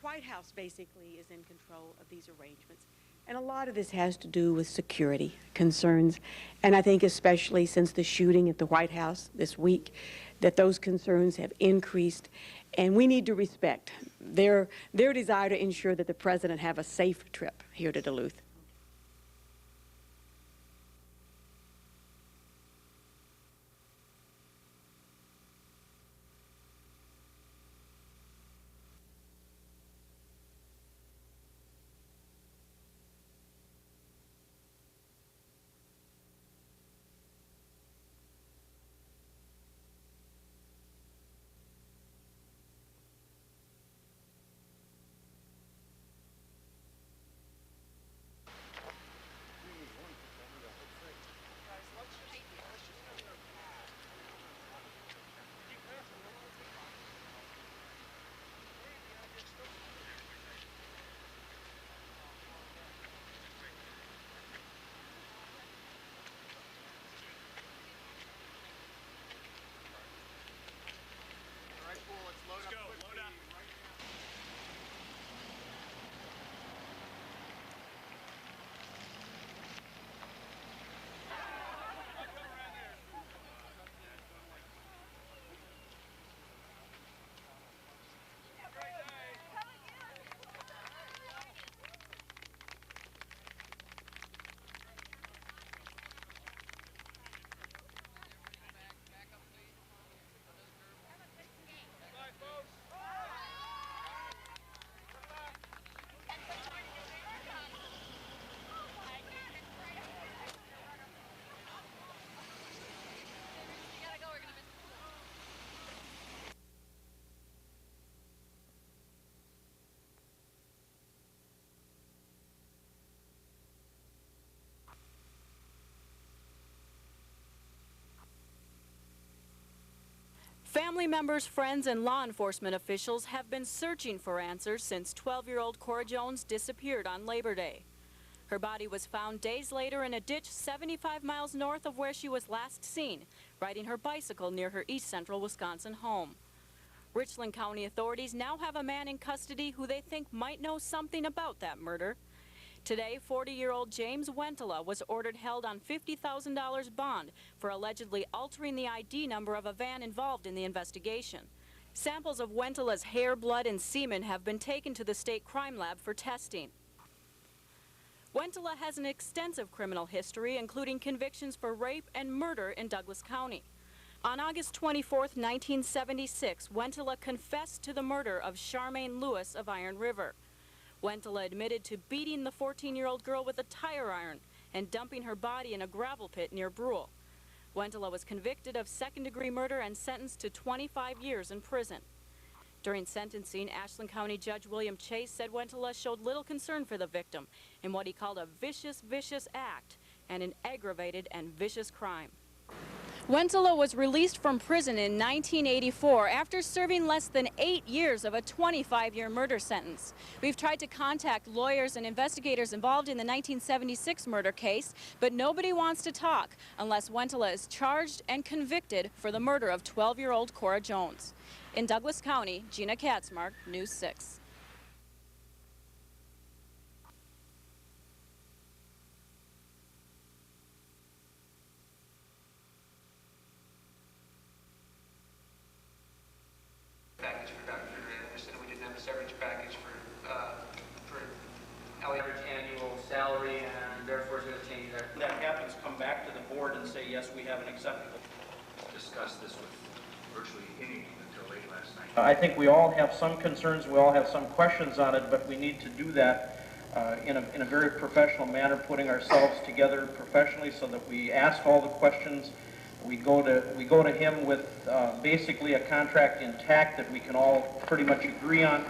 White House basically is in control of these arrangements. And a lot of this has to do with security concerns. And I think especially since the shooting at the White House this week, that those concerns have increased. And we need to respect their desire to ensure that the president have a safe trip here to Duluth. Family members, friends, and law enforcement officials have been searching for answers since 12-year-old Cora Jones disappeared on Labor Day. Her body was found days later in a ditch 75 miles north of where she was last seen, riding her bicycle near her East Central Wisconsin home. Richland County authorities now have a man in custody who they think might know something about that murder. Today, 40-year-old James Wentela was ordered held on $50,000 bond for allegedly altering the ID number of a van involved in the investigation. Samples of Wentela's hair, blood, and semen have been taken to the state crime lab for testing. Wentela has an extensive criminal history, including convictions for rape and murder in Douglas County. On August 24, 1976, Wentela confessed to the murder of Charmaine Lewis of Iron River. Wentela admitted to beating the 14-year-old girl with a tire iron and dumping her body in a gravel pit near Brule. Wentela was convicted of second-degree murder and sentenced to 25 years in prison. During sentencing, Ashland County Judge William Chase said Wentela showed little concern for the victim in what he called a vicious act and an aggravated and vicious crime. Wentela was released from prison in 1984 after serving less than 8 years of a 25-year murder sentence. We've tried to contact lawyers and investigators involved in the 1976 murder case, but nobody wants to talk unless Wentela is charged and convicted for the murder of 12-year-old Cora Jones. In Douglas County, Gina Katzmark, News 6. Package for Dr. Anderson, we didn't have a severance package for Elliot. Annual salary, and therefore it's going to change that. When that happens, come back to the board and say, yes, we have an acceptable. Discussed this with virtually any until late last night. I think we all have some concerns, we all have some questions on it, but we need to do that in a very professional manner, putting ourselves together professionally so that we ask all the questions. We go to him with basically a contract intact that we can all pretty much agree on.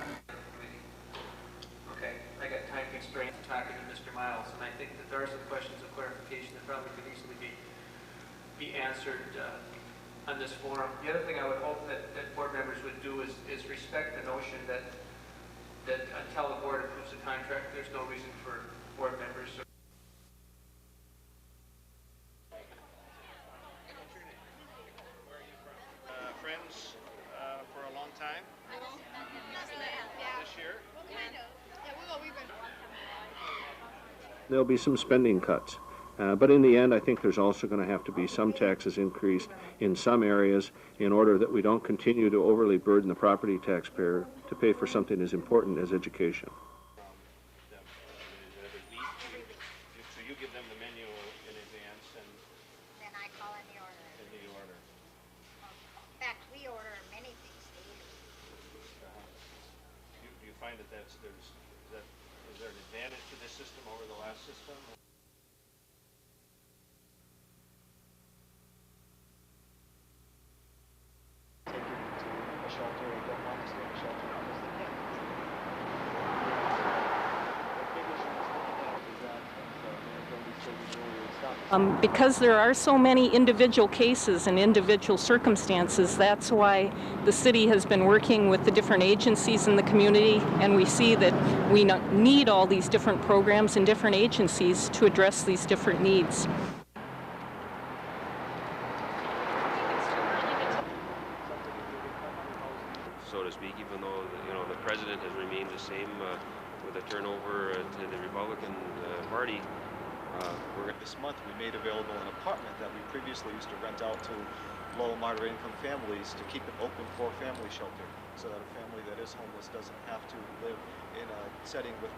Okay, I got time constraints talking to Mr. Miles, and I think that there are some questions of clarification that probably could easily be answered on this forum. The other thing I would hope that board members would do is respect the notion that until the board approves the contract, there's no reason for board members. Friends for a long time. This year. There'll be some spending cuts. But in the end, I think there's also going to have to be some taxes increased in some areas in order that we don't continue to overly burden the property taxpayer to pay for something as important as education. So you give them the menu in advance, and then I call in the order. In fact, we order many things to eat. do you find that is there an advantage to this system over the last system? Because there are so many individual cases and individual circumstances, that's why the city has been working with the different agencies in the community, and we see that we need all these different programs and different agencies to address these different needs. So to speak, even though the president has remained the same with a turnover to the Republican Party. This month we made available an apartment that we previously used to rent out to low and moderate income families to keep it open for family shelter, so that a family that is homeless doesn't have to live in a setting with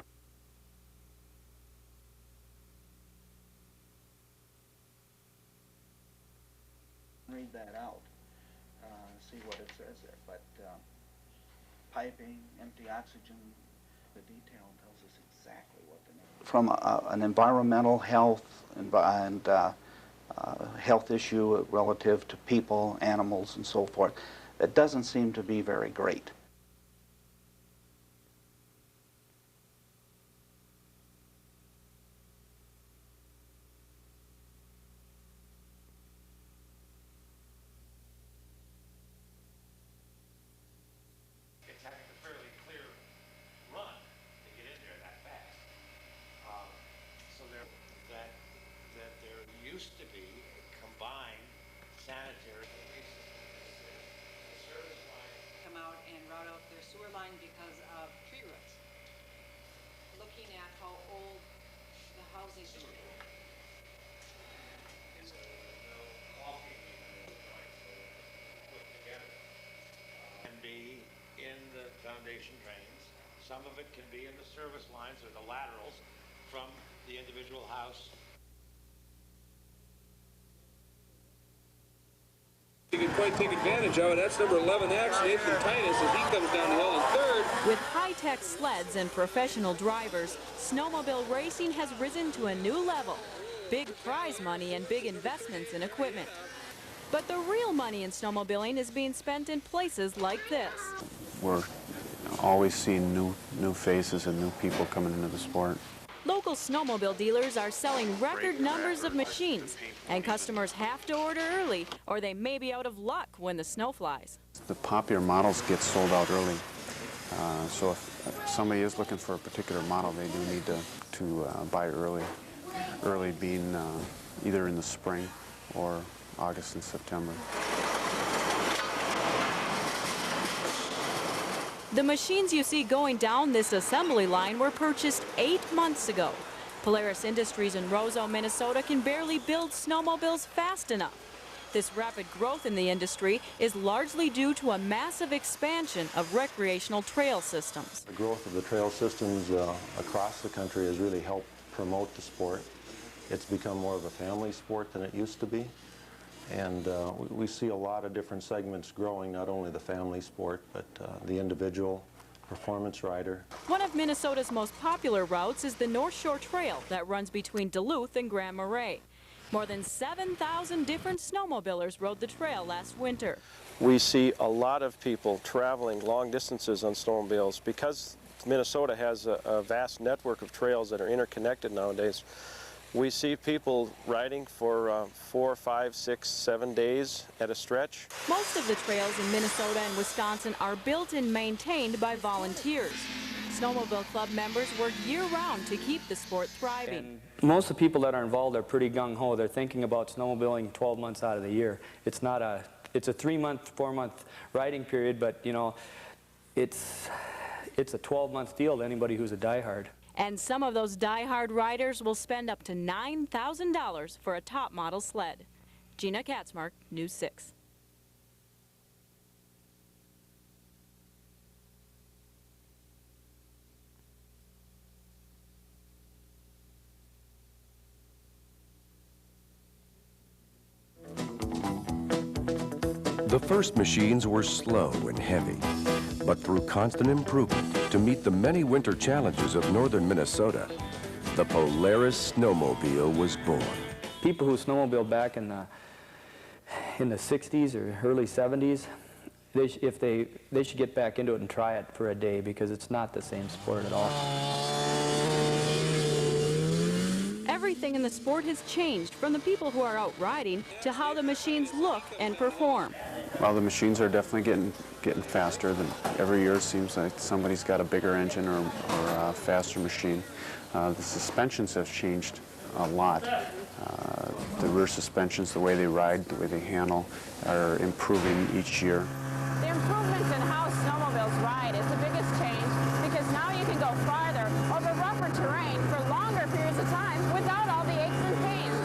read that out, see what it says there, but piping, empty oxygen, the detail tells us exactly what the need. From an environmental health and health issue relative to people, animals, and so forth, it doesn't seem to be very great. To be combined sanitary. Service line come out and route out their sewer line because of tree roots. Looking at how old the housing is. It's no caulking put together. Can be in the foundation drains. Some of it can be in the service lines or the laterals from the individual house. You can quite take advantage of it. That's number 11X, Nathan Titus, as he comes down the hill in third. With high-tech sleds and professional drivers, snowmobile racing has risen to a new level. Big prize money and big investments in equipment. But the real money in snowmobiling is being spent in places like this. We're always seeing new faces and new people coming into the sport. Local snowmobile dealers are selling record numbers of machines, and customers have to order early or they may be out of luck when the snow flies. The popular models get sold out early, so if somebody is looking for a particular model, they do need to buy early. Early being either in the spring or August and September. The machines you see going down this assembly line were purchased 8 months ago. Polaris Industries in Roseau, Minnesota can barely build snowmobiles fast enough. This rapid growth in the industry is largely due to a massive expansion of recreational trail systems. The growth of the trail systems across the country has really helped promote the sport. It's become more of a family sport than it used to be. And we see a lot of different segments growing, not only the family sport, but the individual performance rider. One of Minnesota's most popular routes is the North Shore Trail that runs between Duluth and Grand Marais. More than 7,000 different snowmobilers rode the trail last winter. We see a lot of people traveling long distances on snowmobiles. Because Minnesota has a vast network of trails that are interconnected nowadays, we see people riding for 4, 5, 6, 7 days at a stretch. Most of the trails in Minnesota and Wisconsin are built and maintained by volunteers. Snowmobile club members work year-round to keep the sport thriving. And most of the people that are involved are pretty gung-ho. They're thinking about snowmobiling 12 months out of the year. It's not a, it's a 3-month, 4-month riding period, but you know, it's a 12-month deal to anybody who's a diehard. And some of those die-hard riders will spend up to $9,000 for a top model sled. Gina Katzmark, News 6. The first machines were slow and heavy, but through constant improvement to meet the many winter challenges of northern Minnesota, the Polaris snowmobile was born. People who snowmobiled back in the 60s or early 70s, they should get back into it and try it for a day, because it's not the same sport at all. Everything in the sport has changed, from the people who are out riding to how the machines look and perform. Well, the machines are definitely getting faster. Every year it seems like somebody's got a bigger engine or a faster machine. The suspensions have changed a lot. The rear suspensions, the way they ride, the way they handle, are improving each year. The improvements in how snowmobiles ride is the biggest change, because now you can go farther over rougher terrain for longer periods of time without all the aches and pains.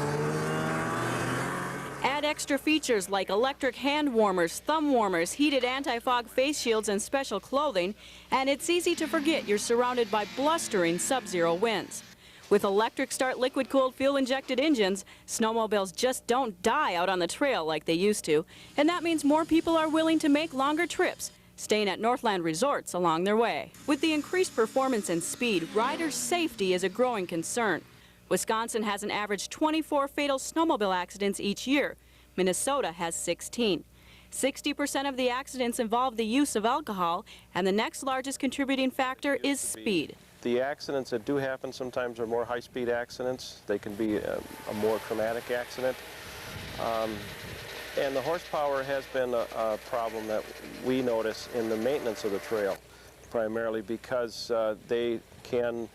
Add extra features like electric hand warmers, thumb warmers, heated anti-fog face shields, and special clothing, and it's easy to forget you're surrounded by blustering sub-zero winds. With electric start liquid-cooled fuel-injected engines, snowmobiles just don't die out on the trail like they used to, and that means more people are willing to make longer trips, staying at Northland resorts along their way. With the increased performance and speed, riders' safety is a growing concern. Wisconsin has an average 24 fatal snowmobile accidents each year. Minnesota has 16. 60% of the accidents involve the use of alcohol, and the next largest contributing factor is speed. The accidents that do happen sometimes are more high-speed accidents. They can be a more traumatic accident. And the horsepower has been a problem that we notice in the maintenance of the trail, primarily because they can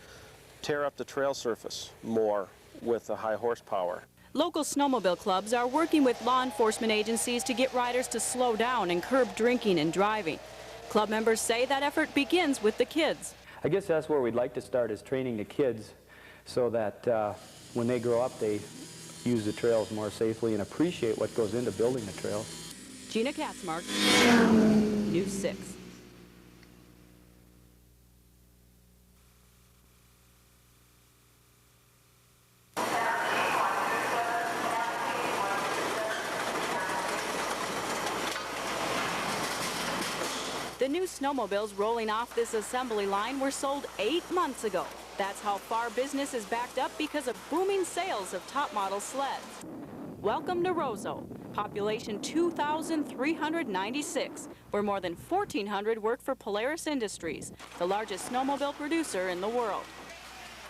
tear up the trail surface more with the high horsepower. Local snowmobile clubs are working with law enforcement agencies to get riders to slow down and curb drinking and driving. Club members say that effort begins with the kids. I guess that's where we'd like to start, is training the kids so that when they grow up, they use the trails more safely and appreciate what goes into building the trails. Gina Katzmark, News 6. The new snowmobiles rolling off this assembly line were sold 8 months ago. That's how far business is backed up because of booming sales of top model sleds. Welcome to Roseau, population 2,396, where more than 1,400 work for Polaris Industries, the largest snowmobile producer in the world.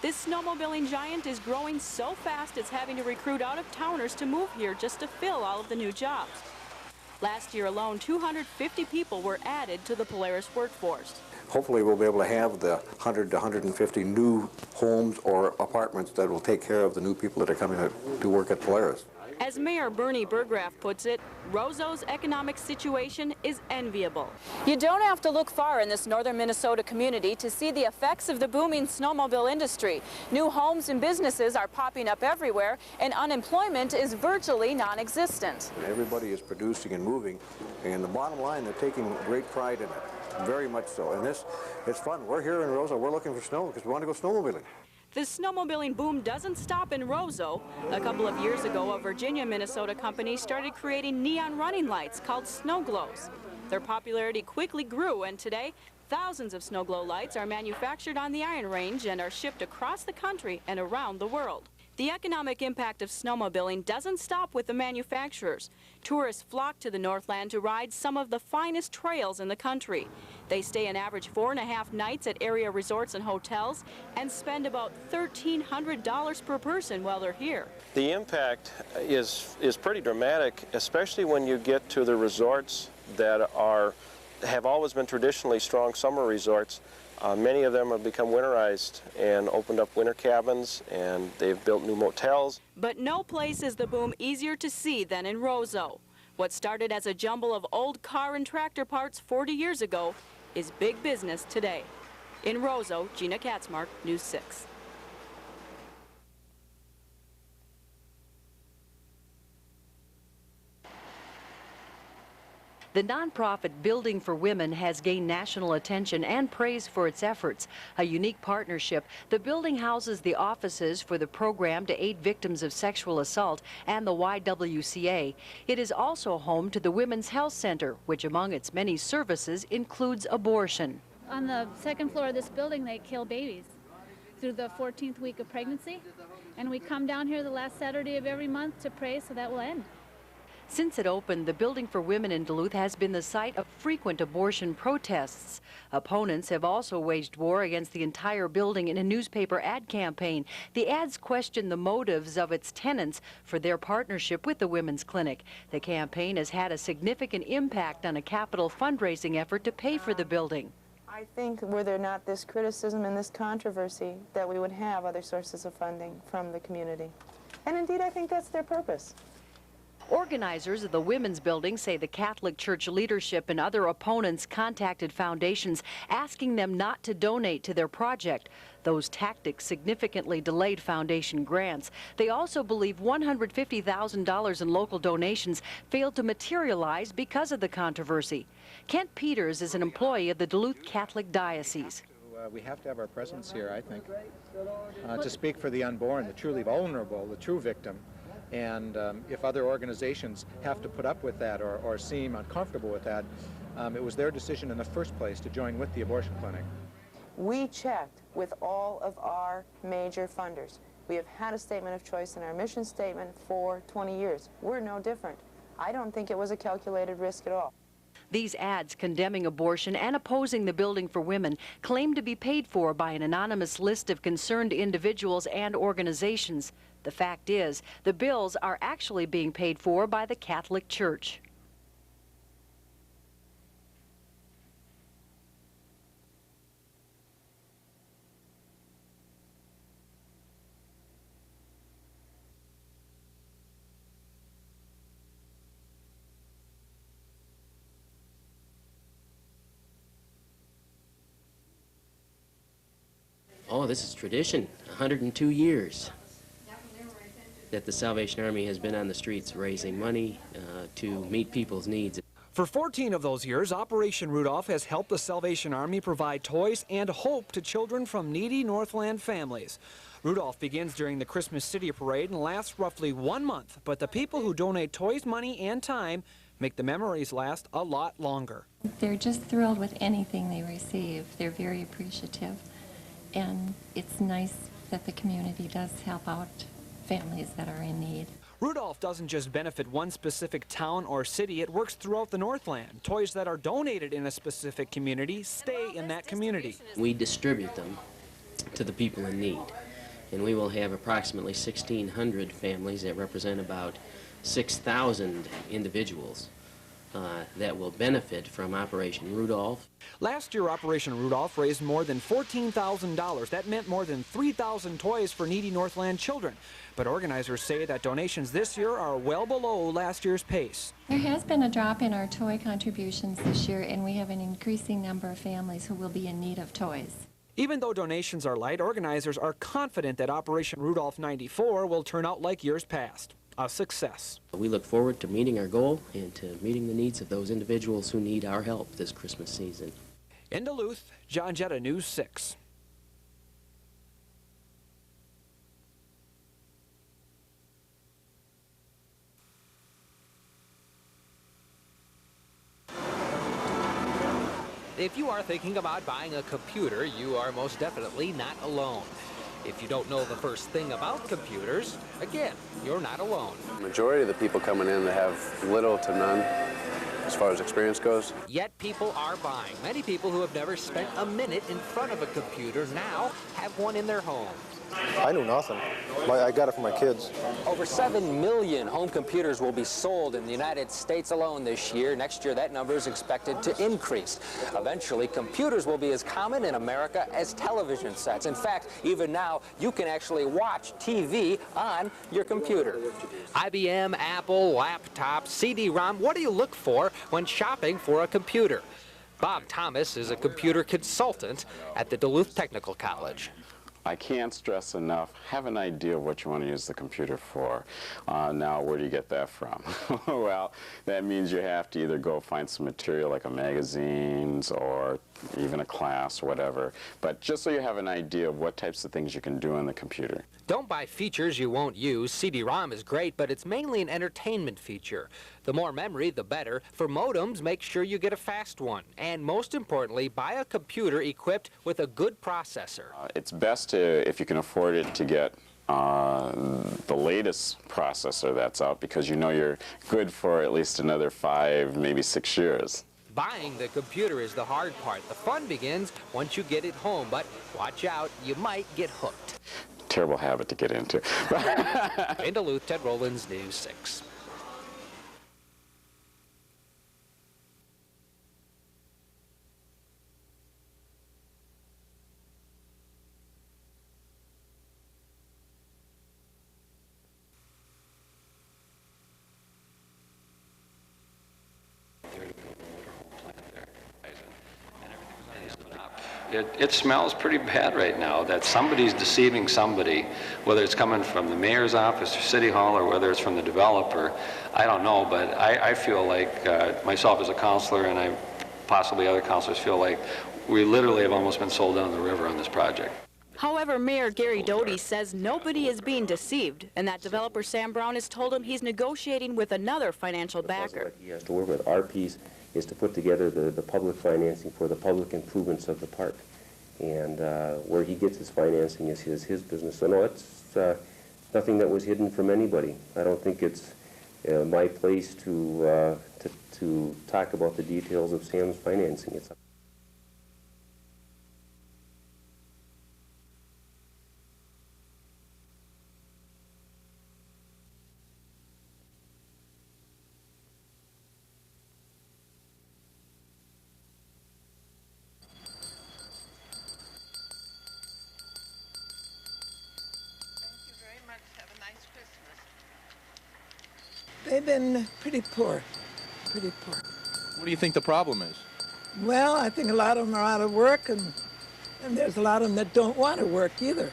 This snowmobiling giant is growing so fast it's having to recruit out-of-towners to move here just to fill all of the new jobs. Last year alone, 250 people were added to the Polaris workforce. Hopefully we'll be able to have the 100 to 150 new homes or apartments that will take care of the new people that are coming to work at Polaris. As Mayor Bernie Burgraff puts it, Roseau's economic situation is enviable. You don't have to look far in this northern Minnesota community to see the effects of the booming snowmobile industry. New homes and businesses are popping up everywhere, and unemployment is virtually non-existent. Everybody is producing and moving, and the bottom line, they're taking great pride in it, very much so. And it's fun. We're here in Roseau, we're looking for snow because we want to go snowmobiling. The snowmobiling boom doesn't stop in Roseau. A couple of years ago, a Virginia-Minnesota company started creating neon running lights called snow glows. Their popularity quickly grew, and today, thousands of snow glow lights are manufactured on the Iron Range and are shipped across the country and around the world. The economic impact of snowmobiling doesn't stop with the manufacturers. Tourists flock to the Northland to ride some of the finest trails in the country. They stay an average 4.5 nights at area resorts and hotels and spend about $1,300 per person while they're here. The impact is pretty dramatic, especially when you get to the resorts that have always been traditionally strong summer resorts. Many of them have become winterized and opened up winter cabins, and they've built new motels. But no place is the boom easier to see than in Roseau. What started as a jumble of old car and tractor parts 40 years ago is big business today. In Roseau, Gina Katzmark, News 6. The nonprofit Building for Women has gained national attention and praise for its efforts. A unique partnership, the building houses the offices for the program to aid victims of sexual assault and the YWCA. It is also home to the Women's Health Center, which among its many services includes abortion. On the second floor of this building, they kill babies through the 14th week of pregnancy. And we come down here the last Saturday of every month to pray so that will end. Since it opened, the Building for Women in Duluth has been the site of frequent abortion protests. Opponents have also waged war against the entire building in a newspaper ad campaign. The ads question the motives of its tenants for their partnership with the Women's Clinic. The campaign has had a significant impact on a capital fundraising effort to pay for the building. I think were there not this criticism and this controversy, that we would have other sources of funding from the community. And indeed, I think that's their purpose. Organizers of the Women's Building say the Catholic Church leadership and other opponents contacted foundations asking them not to donate to their project. Those tactics significantly delayed foundation grants. They also believe $150,000 in local donations failed to materialize because of the controversy. Kent Peters is an employee of the Duluth Catholic Diocese. We have to have our presence here, I think, to speak for the unborn, the truly vulnerable, the true victim. And if other organizations have to put up with that or seem uncomfortable with that, it was their decision in the first place to join with the abortion clinic. We checked with all of our major funders. We have had a statement of choice in our mission statement for 20 years. We're no different. I don't think it was a calculated risk at all. These ads condemning abortion and opposing the Building for Women claim to be paid for by an anonymous list of concerned individuals and organizations. The fact is, the bills are actually being paid for by the Catholic Church. Oh, this is tradition, 102 years that the Salvation Army has been on the streets raising money to meet people's needs. For 14 of those years, Operation Rudolph has helped the Salvation Army provide toys and hope to children from needy Northland families. Rudolph begins during the Christmas City Parade and lasts roughly 1 month, but the people who donate toys, money, and time make the memories last a lot longer. They're just thrilled with anything they receive. They're very appreciative, and it's nice that the community does help out families that are in need. Rudolph doesn't just benefit one specific town or city, it works throughout the Northland. Toys that are donated in a specific community stay in that community. We distribute them to the people in need, and we will have approximately 1,600 families that represent about 6,000 individuals that will benefit from Operation Rudolph. Last year, Operation Rudolph raised more than $14,000. That meant more than 3,000 toys for needy Northland children. But organizers say that donations this year are well below last year's pace. There has been a drop in our toy contributions this year, and we have an increasing number of families who will be in need of toys. Even though donations are light, organizers are confident that Operation Rudolph 94 will turn out like years past. A success. We look forward to meeting our goal and to meeting the needs of those individuals who need our help this Christmas season. In Duluth, John Jetta, News 6. If you are thinking about buying a computer, you are most definitely not alone. If you don't know the first thing about computers, again, you're not alone. The majority of the people coming in that have little to none as far as experience goes. Yet people are buying. Many people who have never spent a minute in front of a computer now have one in their home. I knew nothing. I got it for my kids. Over 7 million home computers will be sold in the United States alone this year. Next year, that number is expected to increase. Eventually, computers will be as common in America as television sets. In fact, even now, you can actually watch TV on your computer. IBM, Apple, laptop, CD-ROM, what do you look for when shopping for a computer? Bob Thomas is a computer consultant at the Duluth Technical College. I can't stress enough, have an idea of what you want to use the computer for. Now, where do you get that from? Well, that means you have to either go find some material like a magazines or even a class or whatever. But just so you have an idea of what types of things you can do on the computer. Don't buy features you won't use. CD-ROM is great, but it's mainly an entertainment feature. The more memory, the better. For modems, make sure you get a fast one. And most importantly, buy a computer equipped with a good processor. It's best to, if you can afford it, to get the latest processor that's out, because you know you're good for at least another 5, maybe 6 years. Buying the computer is the hard part. The fun begins once you get it home, but watch out, you might get hooked. Terrible habit to get into. In Duluth, Ted Rollins, News 6. It smells pretty bad right now that somebody's deceiving somebody, whether it's coming from the mayor's office or city hall or whether it's from the developer. I don't know, but I feel like myself as a counselor, and I possibly other counselors feel like we literally have almost been sold down the river on this project. However, Mayor Gary Doty says nobody is being deceived, and that developer Sam Brown has told him he's negotiating with another financial backer. He has to work with. Our piece is to put together the public financing for the public improvements of the park. And where he gets his financing is his business. So no, it's nothing that was hidden from anybody. I don't think it's my place to talk about the details of Sam's financing. It's They've been pretty poor, pretty poor. What do you think the problem is? Well, I think a lot of them are out of work, and there's a lot of them that don't want to work either.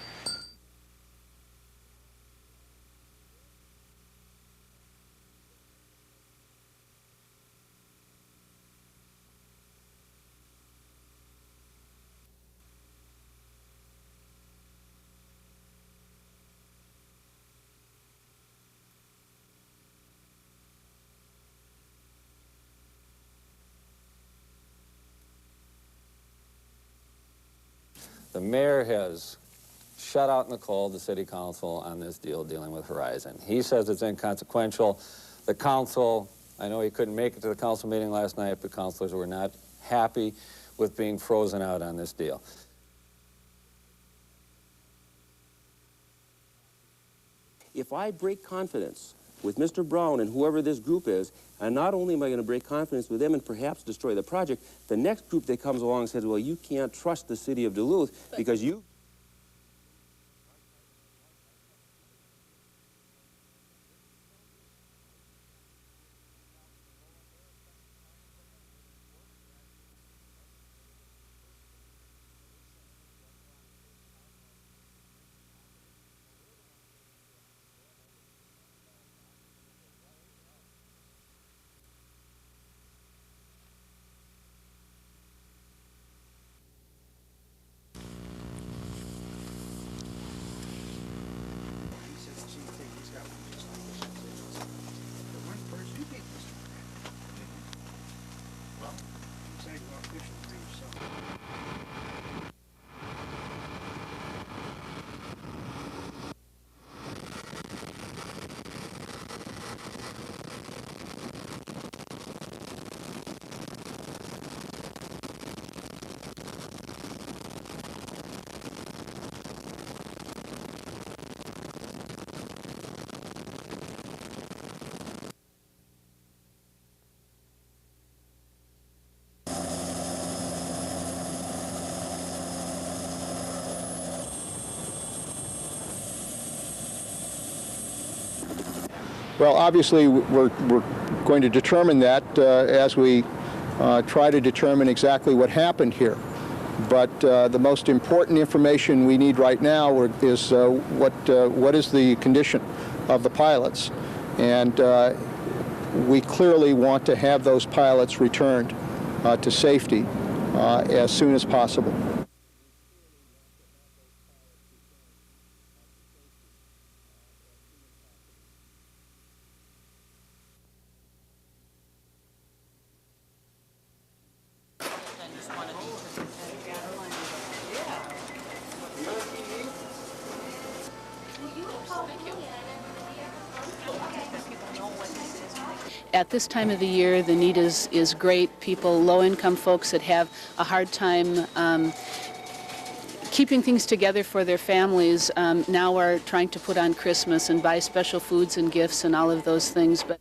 The mayor has shut out in the cold the city council on this deal dealing with Horizon. He says it's inconsequential. The council, I know he couldn't make it to the council meeting last night, but councilors were not happy with being frozen out on this deal. If I break confidence with Mr. Brown and whoever this group is, and not only am I going to break confidence with them and perhaps destroy the project, the next group that comes along says, well, you can't trust the city of Duluth because you... Well, obviously, we're going to determine that as we try to determine exactly what happened here. But the most important information we need right now is what is the condition of the pilots. And we clearly want to have those pilots returned to safety as soon as possible. At this time of the year, the need is great. People, low-income folks that have a hard time keeping things together for their families now are trying to put on Christmas and buy special foods and gifts and all of those things. But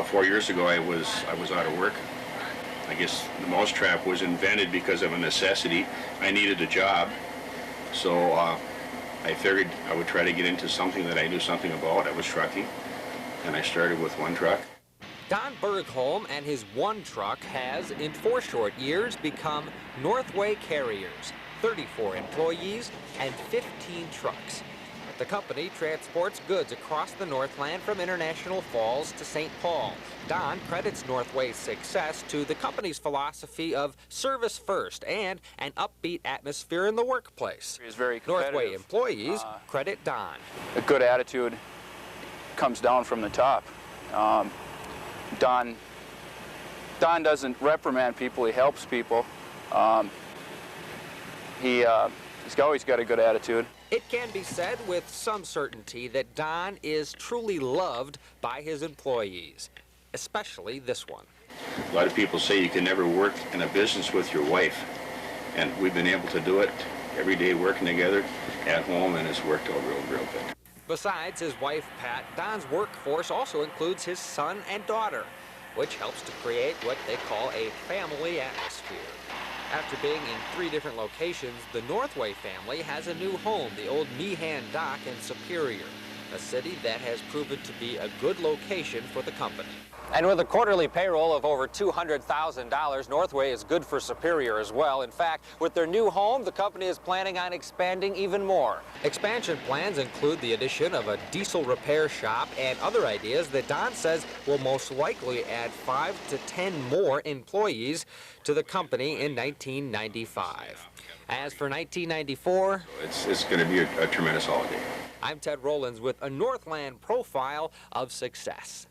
4 years ago, I was out of work. I guess the mousetrap was invented because of a necessity. I needed a job, so I figured I would try to get into something that I knew something about. I was trucking, and I started with one truck. Don Bergholm and his one truck has, in 4 short years, become Northway Carriers, 34 employees and 15 trucks. The company transports goods across the Northland from International Falls to St. Paul. Don credits Northway's success to the company's philosophy of service first and an upbeat atmosphere in the workplace. Is very competitive. Northway employees credit Don. A good attitude comes down from the top. Don doesn't reprimand people, he helps people. He's always got a good attitude. It can be said with some certainty that Don is truly loved by his employees, especially this one. A lot of people say you can never work in a business with your wife, and we've been able to do it every day working together at home, and it's worked out real good. Besides his wife, Pat, Don's workforce also includes his son and daughter, which helps to create what they call a family atmosphere. After being in 3 different locations, the Northway family has a new home, the old Meehan Dock in Superior, a city that has proven to be a good location for the company. And with a quarterly payroll of over $200,000, Northway is good for Superior as well. In fact, with their new home, the company is planning on expanding even more. Expansion plans include the addition of a diesel repair shop and other ideas that Don says will most likely add 5 to 10 more employees to the company in 1995. As for 1994, it's going to be a tremendous holiday. I'm Ted Rollins with a Northland profile of success.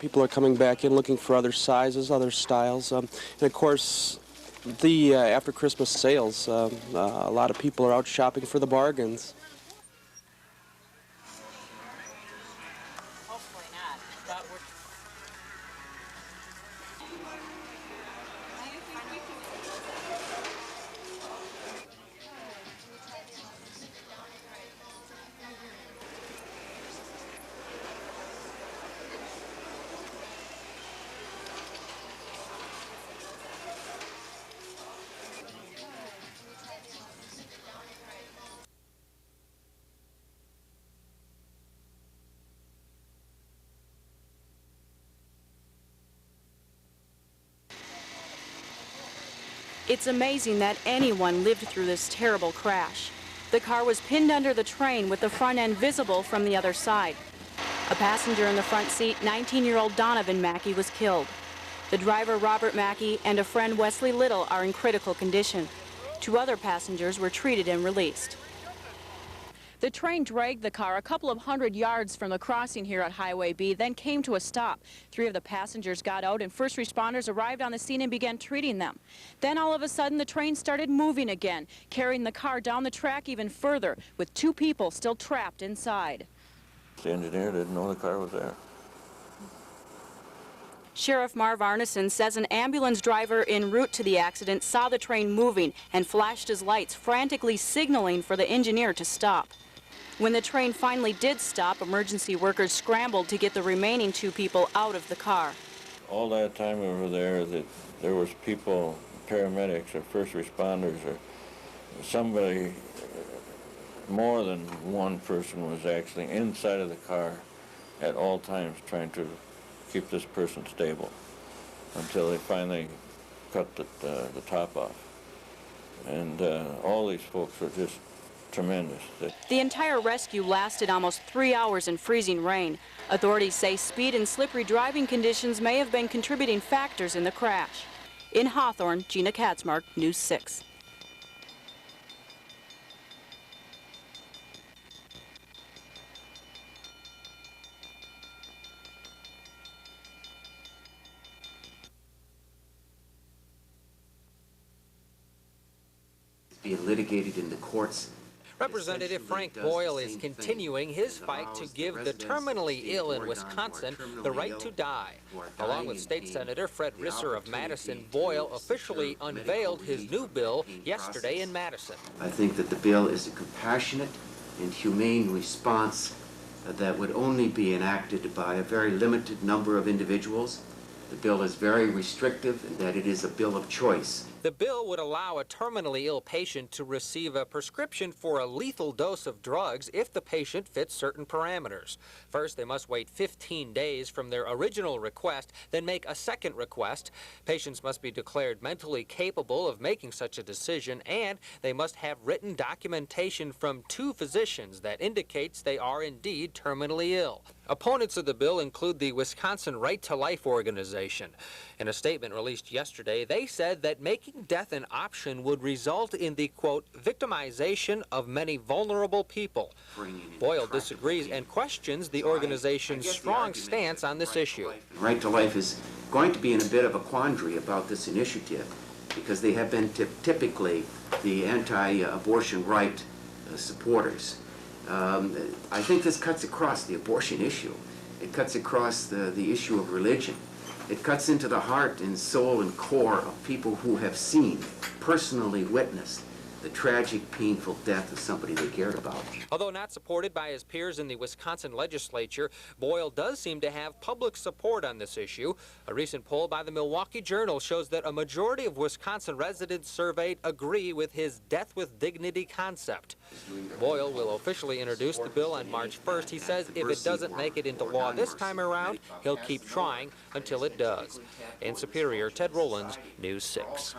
People are coming back in looking for other sizes, other styles. And of course, the after Christmas sales, a lot of people are out shopping for the bargains. It's amazing that anyone lived through this terrible crash. The car was pinned under the train with the front end visible from the other side. A passenger in the front seat, 19-year-old Donovan Mackey, was killed. The driver, Robert Mackey, and a friend, Wesley Little, are in critical condition. 2 other passengers were treated and released. The train dragged the car a couple of 100 yards from the crossing here at Highway B, then came to a stop. 3 of the passengers got out and first responders arrived on the scene and began treating them. Then all of a sudden the train started moving again, carrying the car down the track even further, with 2 people still trapped inside. The engineer didn't know the car was there. Sheriff Marv Arneson says an ambulance driver en route to the accident saw the train moving and flashed his lights, frantically signaling for the engineer to stop. When the train finally did stop, emergency workers scrambled to get the remaining 2 people out of the car. All that time we were there, there was people, paramedics or first responders or somebody, more than one person was actually inside of the car at all times trying to keep this person stable until they finally cut the top off. And all these folks were just tremendous. The entire rescue lasted almost 3 hours in freezing rain. Authorities say speed and slippery driving conditions may have been contributing factors in the crash. In Hawthorne, Gina Katzmark, News 6. Being litigated in the courts. Representative Frank Boyle is continuing his fight to give the terminally ill in Wisconsin the right to die. Along with State Senator Fred Risser of Madison, Boyle officially unveiled his new bill yesterday in Madison. I think that the bill is a compassionate and humane response that would only be enacted by a very limited number of individuals. The bill is very restrictive in that it is a bill of choice. The bill would allow a terminally ill patient to receive a prescription for a lethal dose of drugs if the patient fits certain parameters. First, they must wait 15 days from their original request, then make a second request. Patients must be declared mentally capable of making such a decision, and they must have written documentation from 2 physicians that indicates they are indeed terminally ill. Opponents of the bill include the Wisconsin Right to Life organization. In a statement released yesterday, they said that making death an option would result in the, quote, victimization of many vulnerable people. Boyle disagrees and questions the organization's strong stance on this issue. Right to Life is going to be in a bit of a quandary about this initiative because they have been typically the anti-abortion right supporters. I think this cuts across the abortion issue. It cuts across the issue of religion. It cuts into the heart and soul and core of people who have seen, personally witnessed, the tragic, painful death of somebody they cared about. Although not supported by his peers in the Wisconsin legislature, Boyle does seem to have public support on this issue. A recent poll by the Milwaukee Journal shows that a majority of Wisconsin residents surveyed agree with his death with dignity concept. Boyle will officially introduce the bill on March 1st. He says if it doesn't make it into law this time around, he'll keep trying until it does. In Superior, Ted Rollins, News 6.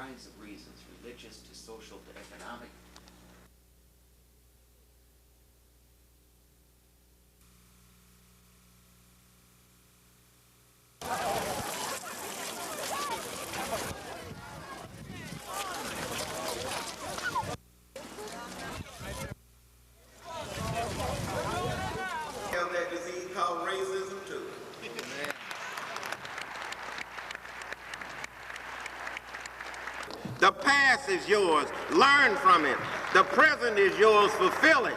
That disease called racism too. The past is yours. Learn from it. The present is yours. Fulfill it.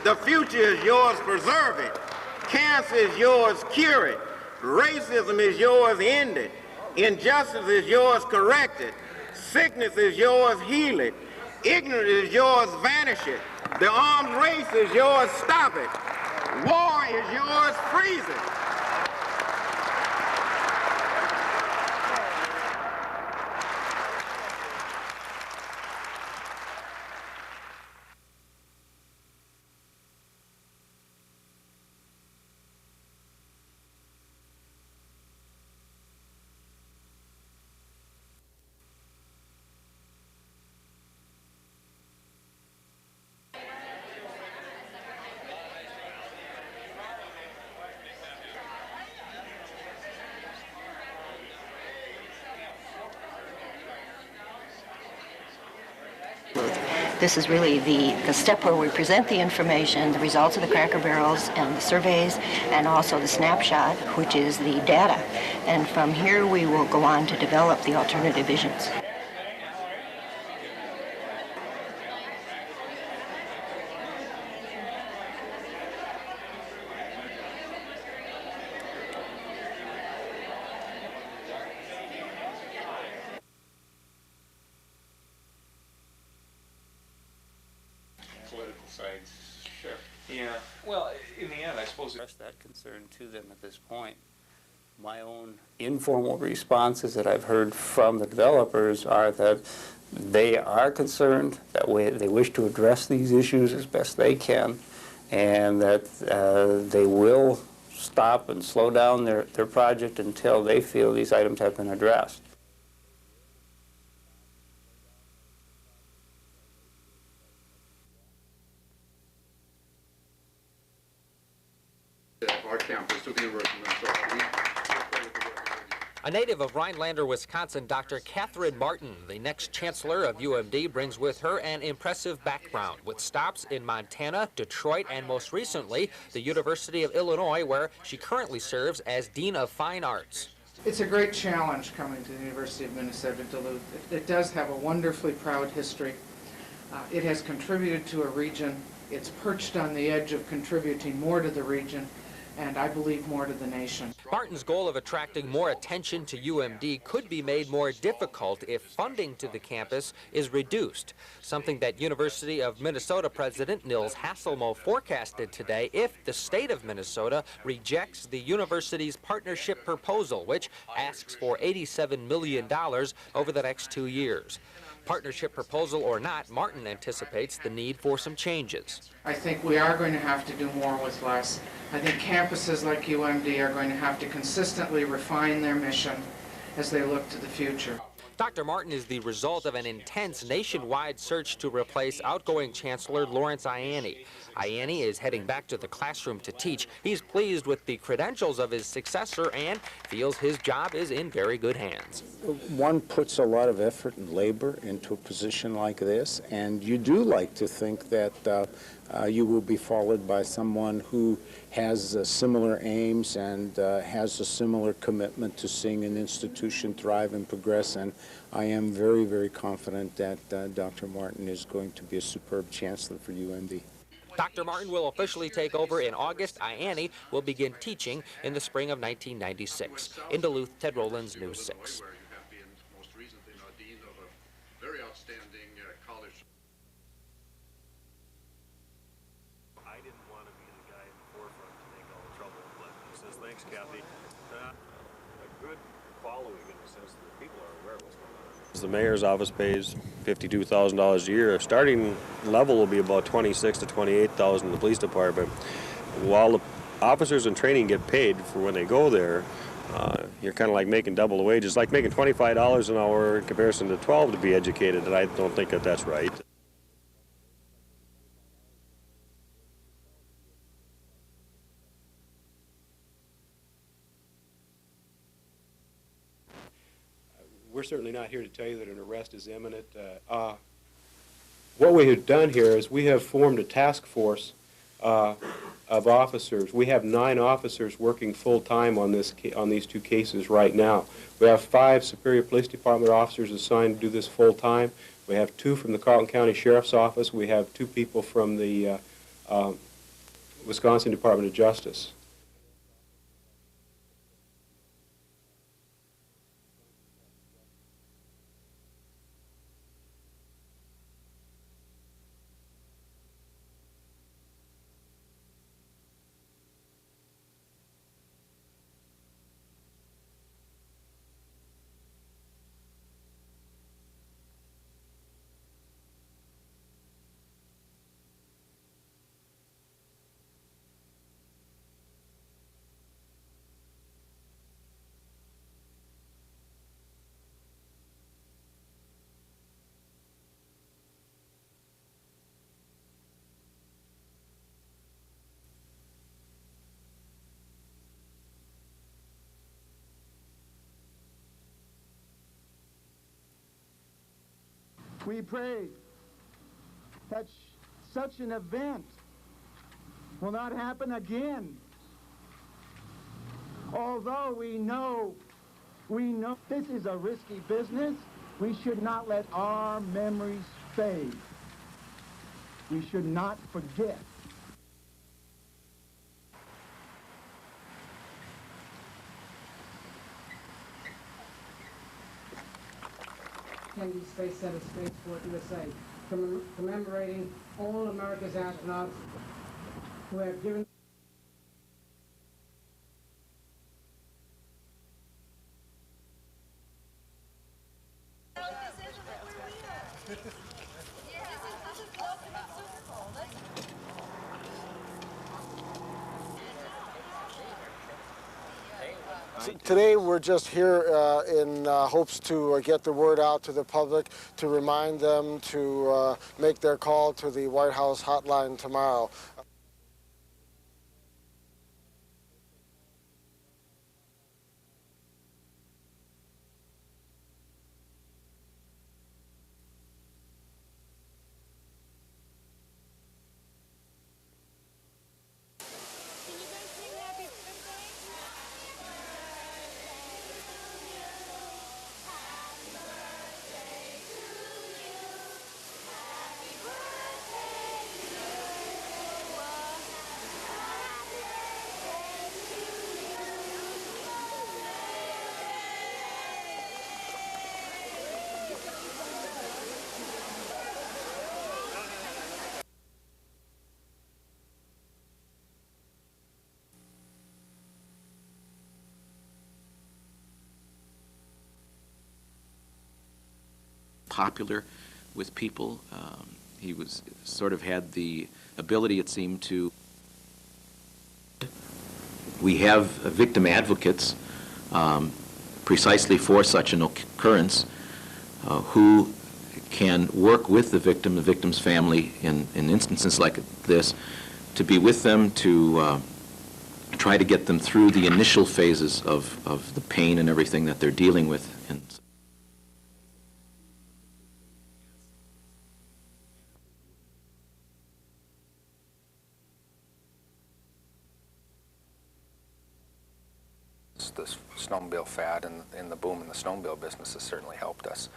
The future is yours. Preserve it. Cancer is yours. Cure it. Racism is yours. End it. Injustice is yours. Correct it. Sickness is yours. Heal it. Ignorance is yours. Vanish it. The armed race is yours. Stop it. War is yours. Freeze it. This is really the step where we present the information, the results of the Cracker Barrels and the surveys, and also the snapshot, which is the data. And from here we will go on to develop the alternative visions. Political sides, sure. Yeah, well, in the end, I suppose Express that concern to them at this point. My own informal responses that I've heard from the developers are that they are concerned, that they wish to address these issues as best they can, and that they will stop and slow down their project until they feel these items have been addressed. Our campus to the University of Minnesota. A native of Rhinelander, Wisconsin, Dr. Catherine Martin, the next chancellor of UMD, brings with her an impressive background with stops in Montana, Detroit, and most recently, the University of Illinois, where she currently serves as Dean of Fine Arts. It's a great challenge coming to the University of Minnesota Duluth. It does have a wonderfully proud history. It has contributed to a region. It's perched on the edge of contributing more to the region, and I believe more to the nation. Martin's goal of attracting more attention to UMD could be made more difficult if funding to the campus is reduced, something that University of Minnesota President Nils Hasselmo forecasted today if the state of Minnesota rejects the university's partnership proposal, which asks for $87 million over the next 2 years. Partnership proposal or not, Martin anticipates the need for some changes. I think we are going to have to do more with less. I think campuses like UMD are going to have to consistently refine their mission as they look to the future. Dr. Martin is the result of an intense nationwide search to replace outgoing Chancellor Lawrence Ianni. Ianni is heading back to the classroom to teach. He's pleased with the credentials of his successor and feels his job is in very good hands. One puts a lot of effort and labor into a position like this, and you do like to think that you will be followed by someone who has similar aims and has a similar commitment to seeing an institution thrive and progress, and I am very, very confident that Dr. Martin is going to be a superb chancellor for UMD. Dr. Martin will officially take over in August. Ianni will begin teaching in the spring of 1996. In Duluth, Ted Rollins, News 6. Thanks, Kathy. A good following in the sense that people are aware of what's going on. The mayor's office pays $52,000 a year. Starting level will be about $26,000 to $28,000 in the police department. While the officers in training get paid for when they go there, you're kind of like making double the wages, like making $25 an hour in comparison to $12 to be educated, and I don't think that that's right. We're certainly not here to tell you that an arrest is imminent. What we have done here is we have formed a task force of officers. We have 9 officers working full-time on these 2 cases right now. We have 5 Superior Police Department officers assigned to do this full-time. We have 2 from the Carleton County Sheriff's Office. We have 2 people from the Wisconsin Department of Justice. We pray such an event will not happen again. Although we know this is a risky business, we should not let our memories fade. We should not forget. Kennedy Space Center, Spaceport, USA, commemorating all America's astronauts who have given Today we're just here in hopes to get the word out to the public, to remind them to make their call to the White House hotline tomorrow. Popular with people. He was sort of had the ability, it seemed, to. We have victim advocates precisely for such an occurrence who can work with the victim's family in instances like this, to be with them, to try to get them through the initial phases of the pain and everything that they're dealing with. And this snowmobile fad and the boom in the snowmobile business has certainly helped us.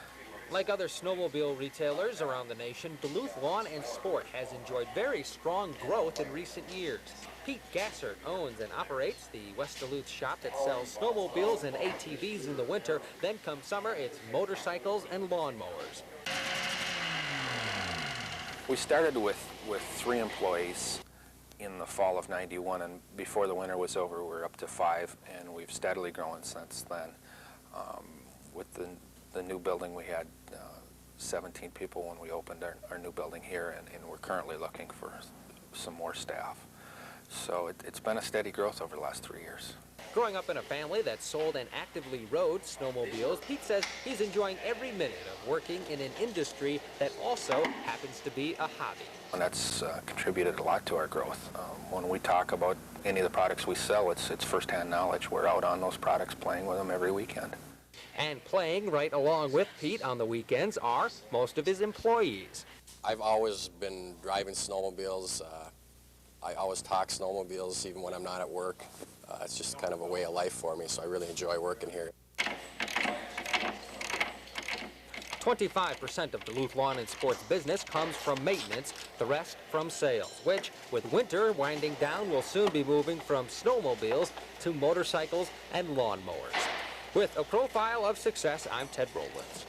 Like other snowmobile retailers around the nation, Duluth Lawn and Sport has enjoyed very strong growth in recent years. Pete Gassert owns and operates the West Duluth shop that sells snowmobiles and ATVs in the winter. Then come summer, it's motorcycles and lawnmowers. We started with 3 employees in the fall of '91, and before the winter was over, we were up to 5, and we've steadily grown since then. With the new building, we had 17 people when we opened our new building here, and we're currently looking for some more staff. So it's been a steady growth over the last 3 years. Growing up in a family that sold and actively rode snowmobiles, Pete says he's enjoying every minute of working in an industry that also happens to be a hobby. And that's contributed a lot to our growth. When we talk about any of the products we sell, it's firsthand knowledge. We're out on those products playing with them every weekend. And playing right along with Pete on the weekends are most of his employees. I've always been driving snowmobiles. I always talk snowmobiles even when I'm not at work. It's just kind of a way of life for me, so I really enjoy working here. 25% of Duluth Lawn and Sports business comes from maintenance, the rest from sales, which, with winter winding down, will soon be moving from snowmobiles to motorcycles and lawnmowers. With a profile of success, I'm Ted Rollins.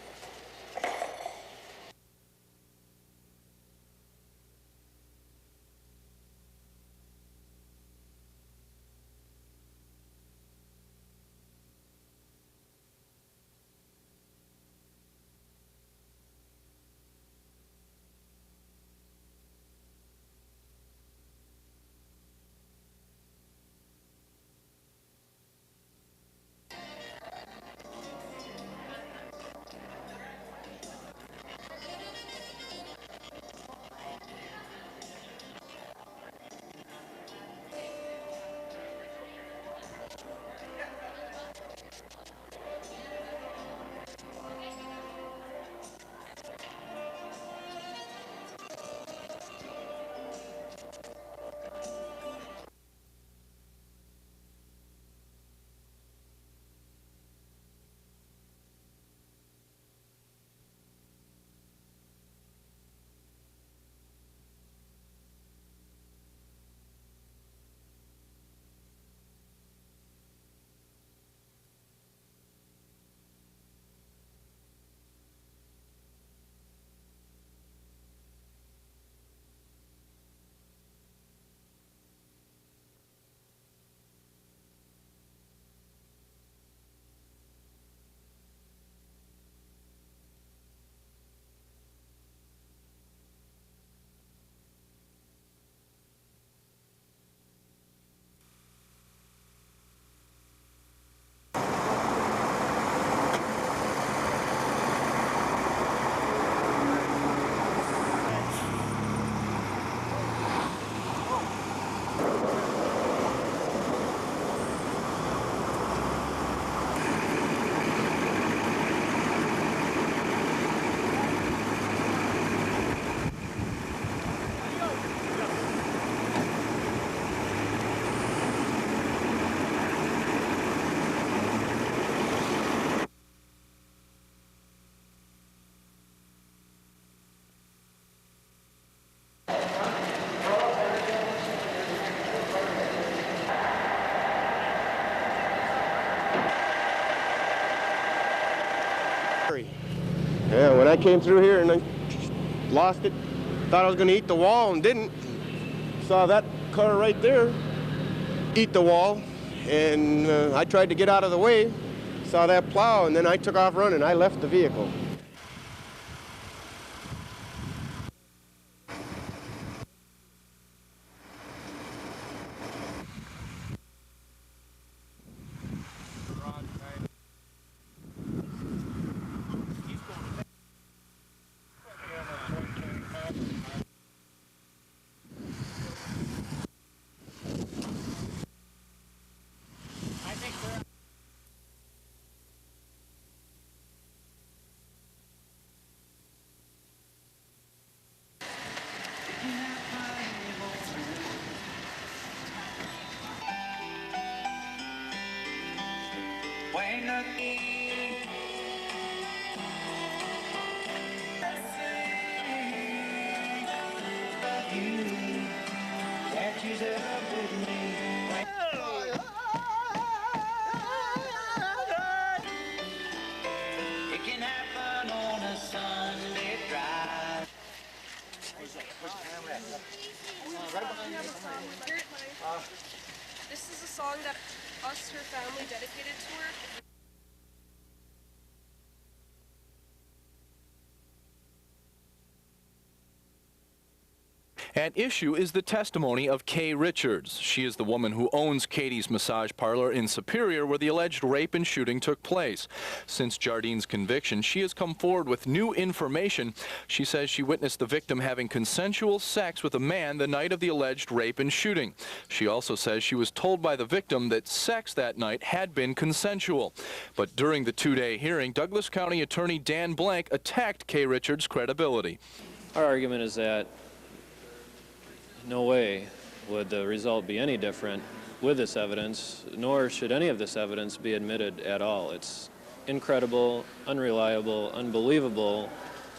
Yeah, when I came through here and I lost it, thought I was going to eat the wall and didn't. Saw that car right there eat the wall, and I tried to get out of the way, saw that plow, and then I took off running. I left the vehicle. This is a song that us, her family, dedicated to her. At issue is the testimony of Kay Richards. She is the woman who owns Katie's Massage Parlor in Superior, where the alleged rape and shooting took place. Since Jardine's conviction, she has come forward with new information. She says she witnessed the victim having consensual sex with a man the night of the alleged rape and shooting. She also says she was told by the victim that sex that night had been consensual. But during the two-day hearing, Douglas County Attorney Dan Blank attacked Kay Richards' credibility. Our argument is that no way would the result be any different with this evidence, nor should any of this evidence be admitted at all. It's incredible, unreliable, unbelievable,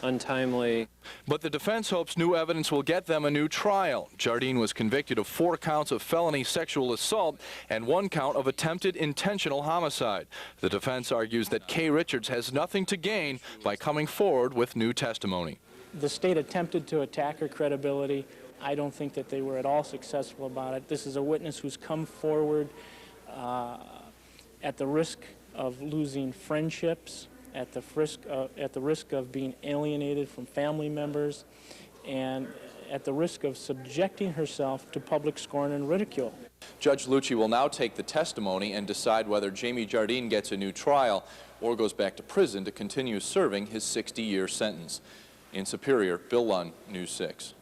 untimely. But the defense hopes new evidence will get them a new trial. Jardine was convicted of 4 counts of felony sexual assault and 1 count of attempted intentional homicide. The defense argues that Kay Richards has nothing to gain by coming forward with new testimony. The state attempted to attack her credibility. I don't think that they were at all successful about it. This is a witness who's come forward at the risk of losing friendships, at the risk of being alienated from family members, and at the risk of subjecting herself to public scorn and ridicule. Judge Lucci will now take the testimony and decide whether Jamie Jardine gets a new trial or goes back to prison to continue serving his 60-year sentence. In Superior, Bill Lunn, News 6.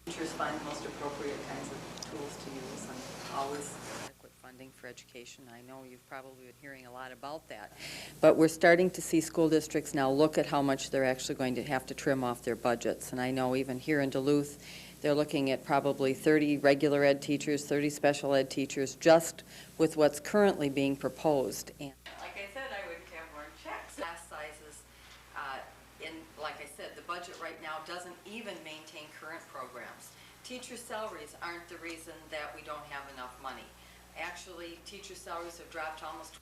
Teachers find the most appropriate kinds of tools to use, and always adequate funding for education. I know you've probably been hearing a lot about that. But we're starting to see school districts now look at how much they're actually going to have to trim off their budgets. And I know even here in Duluth, they're looking at probably 30 regular ed teachers, 30 special ed teachers, just with what's currently being proposed. And like I said, I would have more checks. Class sizes, like I said, the budget right now doesn't even maintain current programs. Teacher salaries aren't the reason that we don't have enough money. Actually, teacher salaries have dropped almost.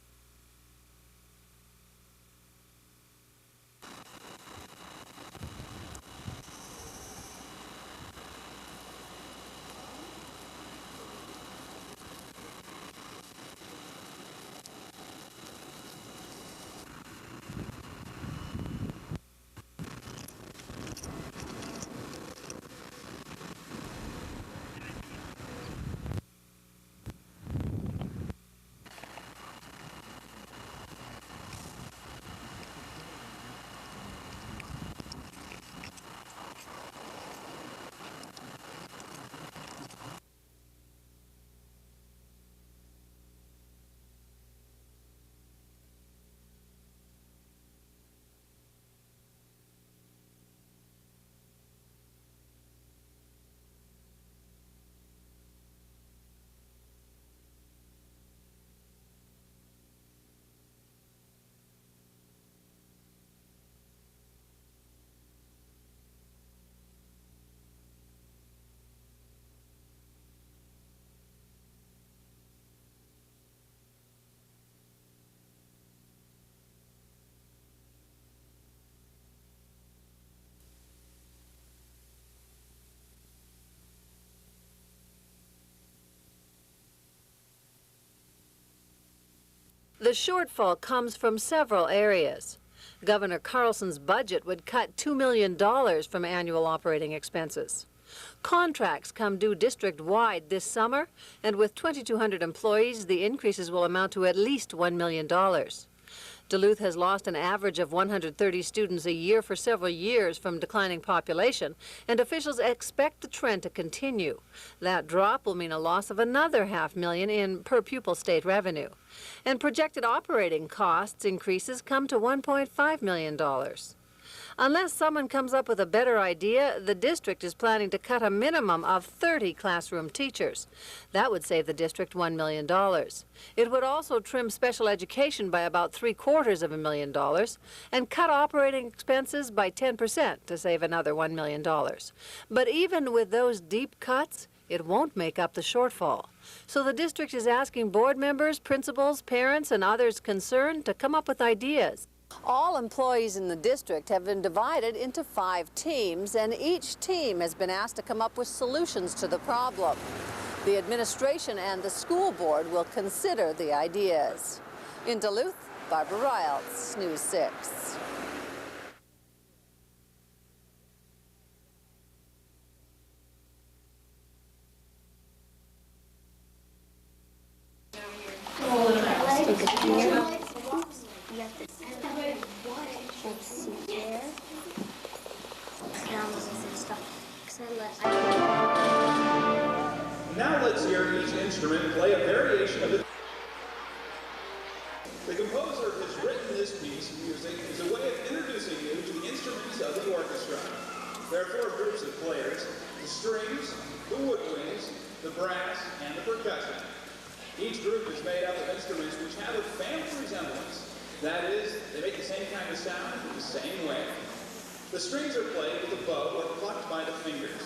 The shortfall comes from several areas. Governor Carlson's budget would cut $2 million from annual operating expenses. Contracts come due district-wide this summer, and with 2,200 employees, the increases will amount to at least $1 million. Duluth has lost an average of 130 students a year for several years from declining population, and officials expect the trend to continue. That drop will mean a loss of another $500,000 in per-pupil state revenue. And projected operating costs increases come to $1.5 million. Unless someone comes up with a better idea, the district is planning to cut a minimum of 30 classroom teachers. That would save the district $1 million. It would also trim special education by about $750,000 and cut operating expenses by 10% to save another $1 million. But even with those deep cuts, it won't make up the shortfall. So the district is asking board members, principals, parents, and others concerned to come up with ideas. All employees in the district have been divided into 5 teams, and each team has been asked to come up with solutions to the problem. The administration and the school board will consider the ideas. In Duluth, Barbara Riles, News 6. Now let's hear each instrument play a variation of it. The composer has written this piece of music as a way of introducing you to the instruments of the orchestra. There are 4 groups of players: the strings, the woodwinds, the brass, and the percussion. Each group is made up of instruments which have a family resemblance. That is, they make the same kind of sound in the same way. The strings are played with a bow or plucked by the fingers.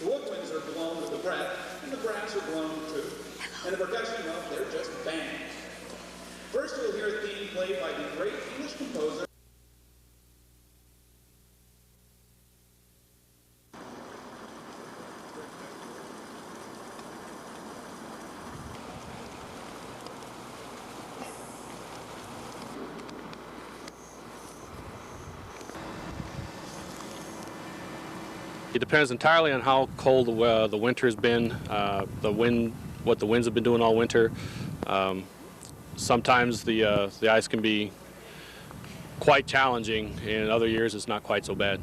The woodwinds are blown with the breath, and the brass are blown too. And the percussion, well, they're just bangs. First, you'll hear a theme played by the great English composer. It depends entirely on how cold the winter has been, what the winds have been doing all winter. Sometimes the ice can be quite challenging, and in other years it's not quite so bad.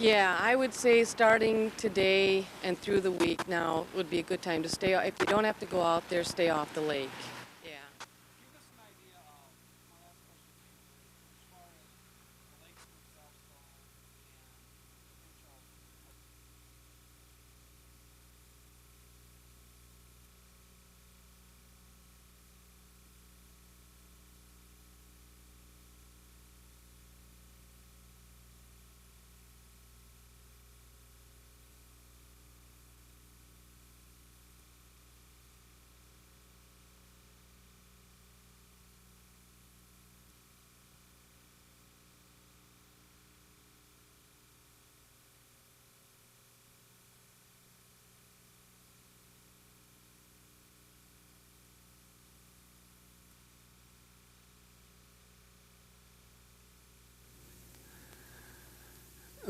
Yeah, I would say starting today and through the week now would be a good time to stay. If you don't have to go out there, stay off the lake. Yeah.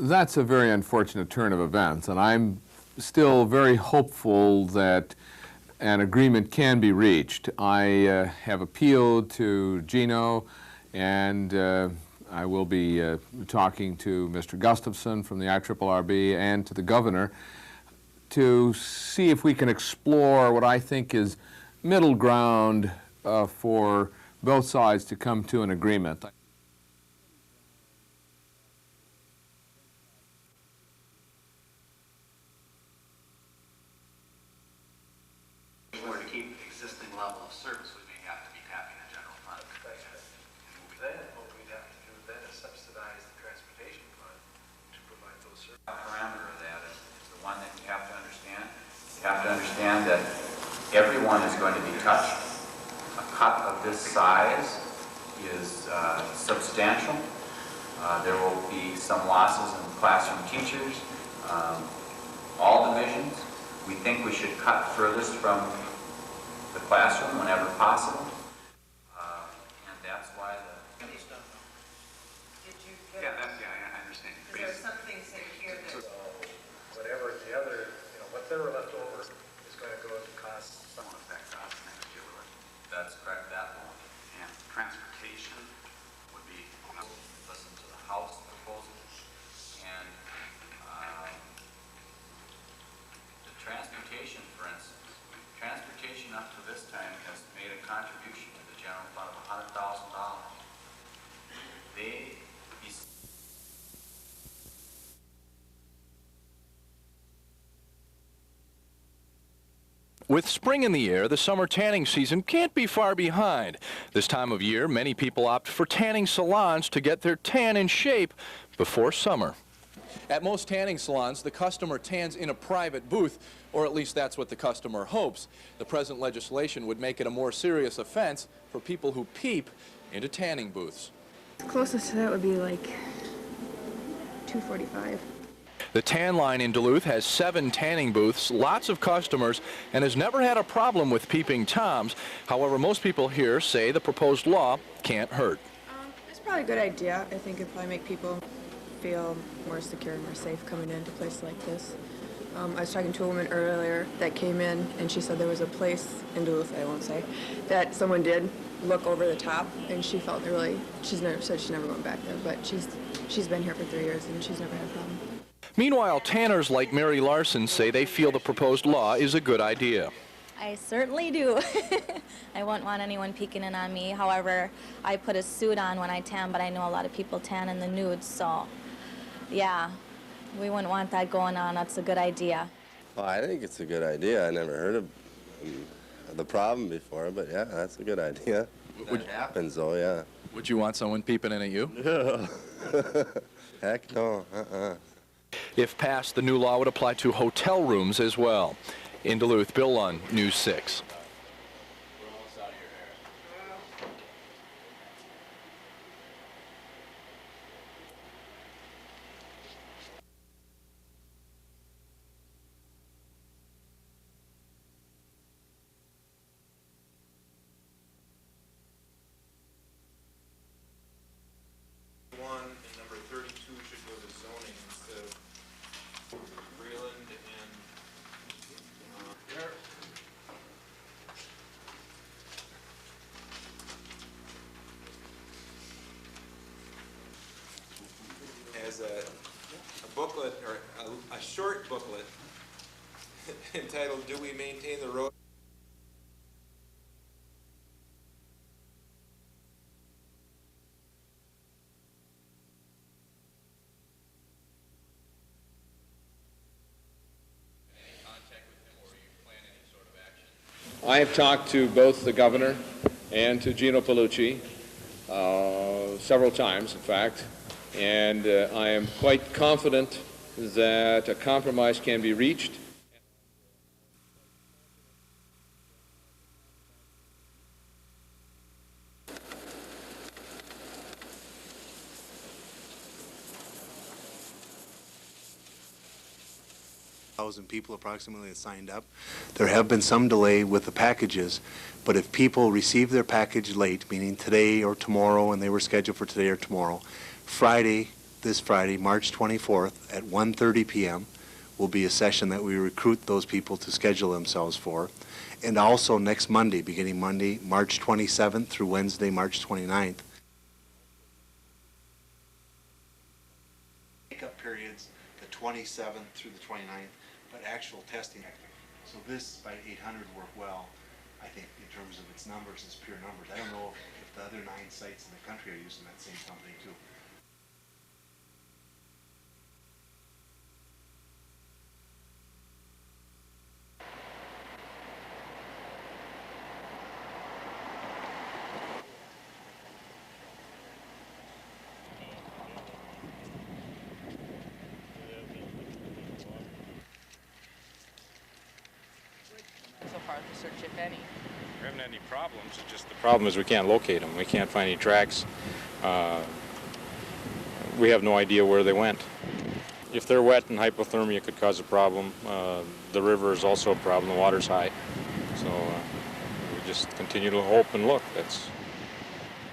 That's a very unfortunate turn of events, and I'm still very hopeful that an agreement can be reached. I have appealed to Gino, and I will be talking to Mr. Gustafson from the IRRB and to the governor to see if we can explore what I think is middle ground for both sides to come to an agreement. In order to keep the existing level of service, we may have to be tapping the general fund. Then what we'd have to do then is subsidize the transportation fund to provide those services. The parameter of that is the one that you have to understand. You have to understand that everyone is going to be touched. A cut of this size is substantial. There will be some losses in classroom teachers, all divisions. We think we should cut furthest from the classroom whenever possible. And that's why the... Yeah, I understand. Because there are some things in here that... Whatever the other, whatever left over is going to go to cost. Some will affect us next year. That's correct, that will. And transportation would be, listen to the House proposal. And the transportation, for instance, transportation up to this time has made a contribution to the general fund of $100,000. With spring in the air, the summer tanning season can't be far behind. This time of year, many people opt for tanning salons to get their tan in shape before summer. At most tanning salons, the customer tans in a private booth, or at least that's what the customer hopes. The present legislation would make it a more serious offense for people who peep into tanning booths. Closest to that would be like $245. The tan line in Duluth has 7 tanning booths, lots of customers, and has never had a problem with peeping Toms. However, most people here say the proposed law can't hurt. It's probably a good idea. I think it'd probably make people feel more secure and more safe coming into a place like this. I was talking to a woman earlier that came in, and she said there was a place in Duluth, I won't say, that someone did look over the top, and she felt really, she's never said she never went back there, but she's been here for 3 years, and she's never had a problem. Meanwhile, tanners like Mary Larson say they feel the proposed law is a good idea. I certainly do. I wouldn't want anyone peeking in on me. However, I put a suit on when I tan, but I know a lot of people tan in the nude, so yeah, we wouldn't want that going on. That's a good idea. Well, I think it's a good idea. I never heard of the problem before, but yeah, that's a good idea. It happens, though, yeah. Would you want someone peeping in at you? No. Heck no. If passed, the new law would apply to hotel rooms as well. In Duluth, Bill Lund, News 6. As a booklet, or a short booklet, entitled, "Do We Maintain the Road?" I have talked to both the governor and to Gino Paolucci several times, in fact, and I am quite confident that a compromise can be reached. People approximately signed up. There have been some delay with the packages, but if people receive their package late, meaning today or tomorrow, and they were scheduled for today or tomorrow, this Friday, March 24th at 1:30 p.m. will be a session that we recruit those people to schedule themselves for. And also next Monday, beginning Monday, March 27th through Wednesday, March 29th. Makeup periods, the 27th through the 29th. But actual testing, so this by 800 worked well, I think, in terms of its numbers, its pure numbers. I don't know if the other 9 sites in the country are using that same company too. So far the search, if any? We haven't had any problems. It's just the problem is we can't locate them. We can't find any tracks. We have no idea where they went. If they're wet and hypothermia could cause a problem. The river is also a problem. The water's high. So we just continue to hope and look. That's.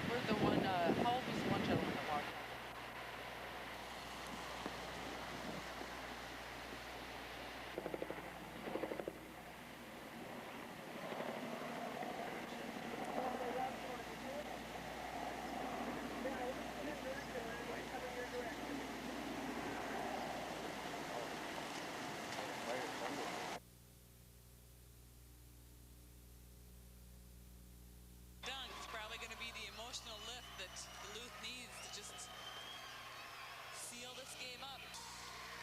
Where's the one, how old was the one gentleman that walked out? It's probably going to be the emotional lift that Duluth needs to just seal this game up.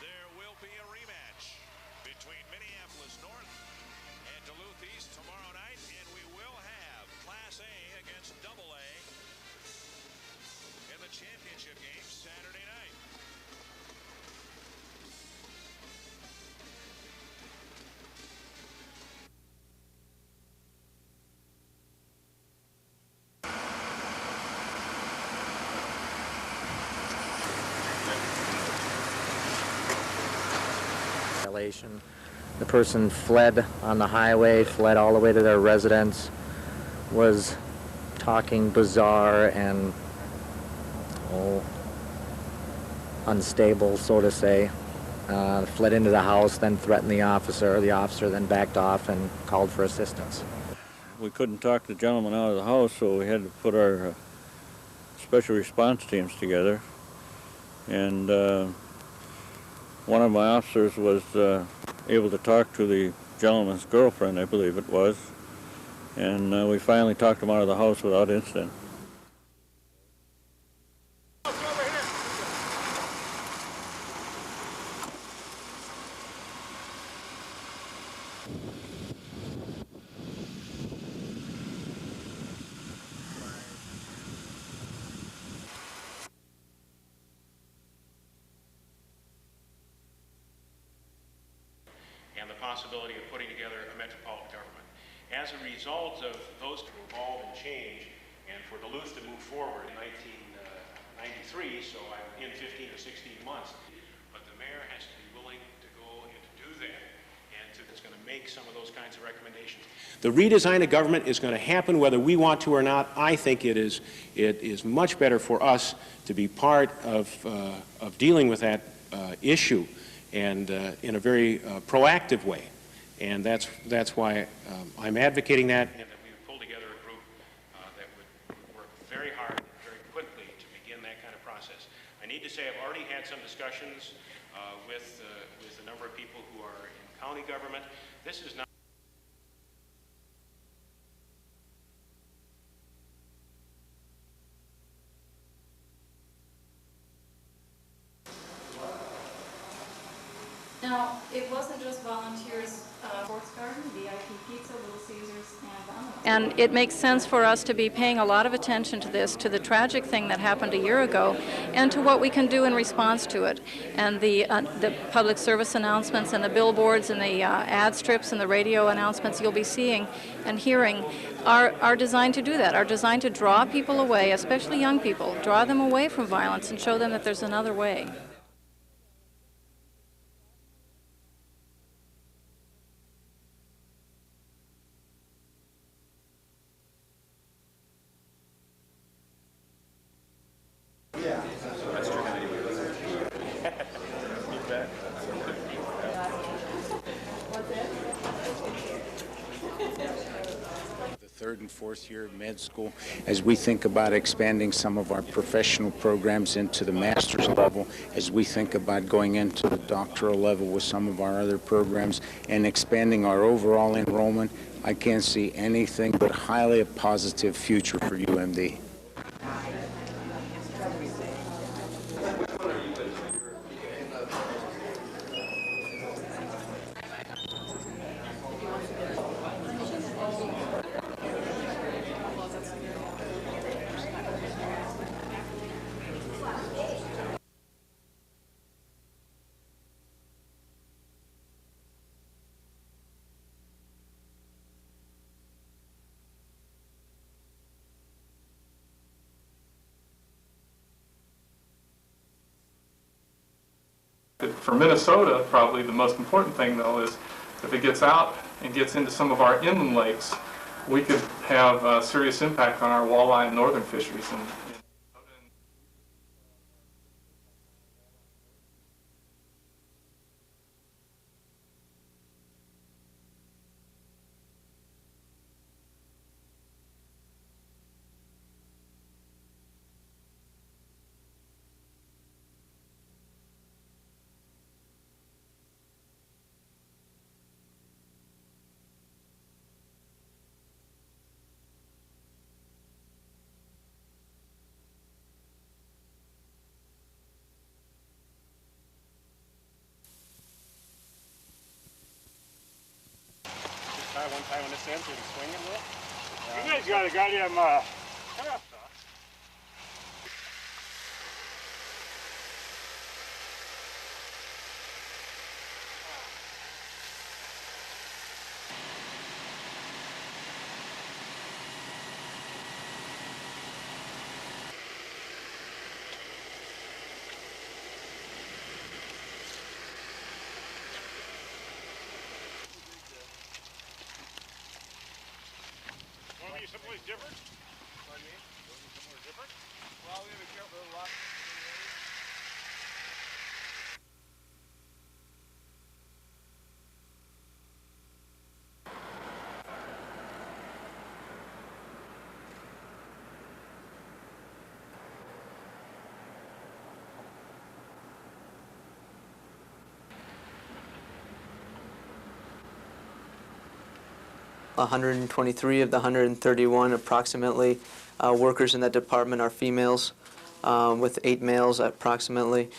There will be a rematch between Minneapolis North and Duluth East tomorrow night, and we will have Class A against Double A in the championship game Saturday night. The person fled on the highway, fled all the way to their residence, was talking bizarre and unstable, so to say. Fled into the house, then threatened the officer. The officer then backed off and called for assistance. We couldn't talk the gentleman out of the house, so we had to put our special response teams together. And one of my officers was able to talk to the gentleman's girlfriend, I believe it was, and we finally talked him out of the house without incident. And the possibility of putting together a metropolitan government. As a result of those to evolve and change, and for Duluth to move forward in 1993, so I'm in 15 or 16 months, but the mayor has to be willing to go and to do that, and it's going to make some of those kinds of recommendations. The redesign of government is going to happen whether we want to or not. I think it is much better for us to be part of dealing with that issue, and in a very proactive way. And that's why I'm advocating that. And that we would pull together a group that would work very hard and very quickly to begin that kind of process. I need to say I've already had some discussions with a number of people who are in county government. This is not Now, it wasn't just volunteers, Sports Garden, VIP Pizza, Little Caesars, and Domino's. And it makes sense for us to be paying a lot of attention to this, to the tragic thing that happened a year ago, and to what we can do in response to it. And the public service announcements and the billboards and the ad strips and the radio announcements you'll be seeing and hearing are designed to do that, are designed to draw people away, especially young people, draw them away from violence and show them that there's another way. Third and fourth year of med school, as we think about expanding some of our professional programs into the master's level, as we think about going into the doctoral level with some of our other programs and expanding our overall enrollment, I can't see anything but highly a positive future for UMD. For Minnesota, probably the most important thing, though, is if it gets out and gets into some of our inland lakes, we could have a serious impact on our walleye and northern fisheries. And 1 time when this ends, we can swing it a little. You guys got a goddamn cutoff saw. Someplace different? Pardon me? Somewhere different? Well, we have a careful lot. One 123 of the 131 approximately workers in that department are females, with 8 males approximately.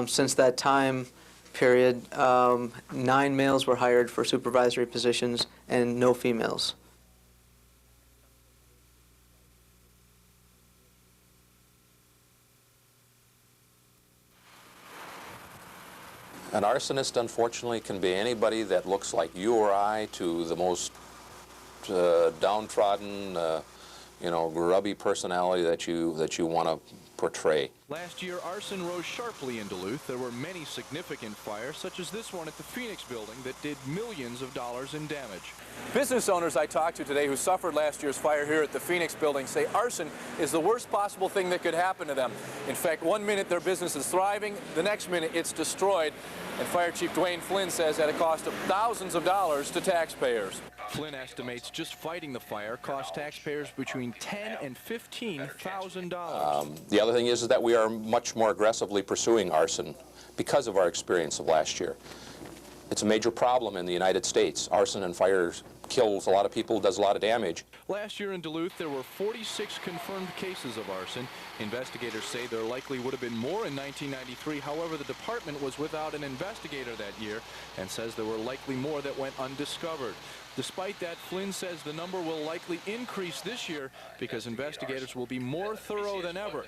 Since that time period, 9 males were hired for supervisory positions and no females. An arsonist, unfortunately, can be anybody that looks like you or I to the most downtrodden, grubby personality that you want to portray. Last year, arson rose sharply in Duluth. There were many significant fires, such as this one at the Phoenix building that did millions of dollars in damage. Business owners I talked to today who suffered last year's fire here at the Phoenix building say arson is the worst possible thing that could happen to them. In fact, one minute their business is thriving, the next minute it's destroyed. And Fire Chief Dwayne Flynn says at a cost of thousands of dollars to taxpayers. Flynn estimates just fighting the fire cost taxpayers between $10,000 and $15,000. The other thing is that we are much more aggressively pursuing arson because of our experience of last year. It's a major problem in the United States. Arson and fires kills a lot of people, does a lot of damage. Last year in Duluth, there were 46 confirmed cases of arson. Investigators say there likely would have been more in 1993. However, the department was without an investigator that year and says there were likely more that went undiscovered. Despite that, Flynn says the number will likely increase this year because investigators will be more thorough than ever.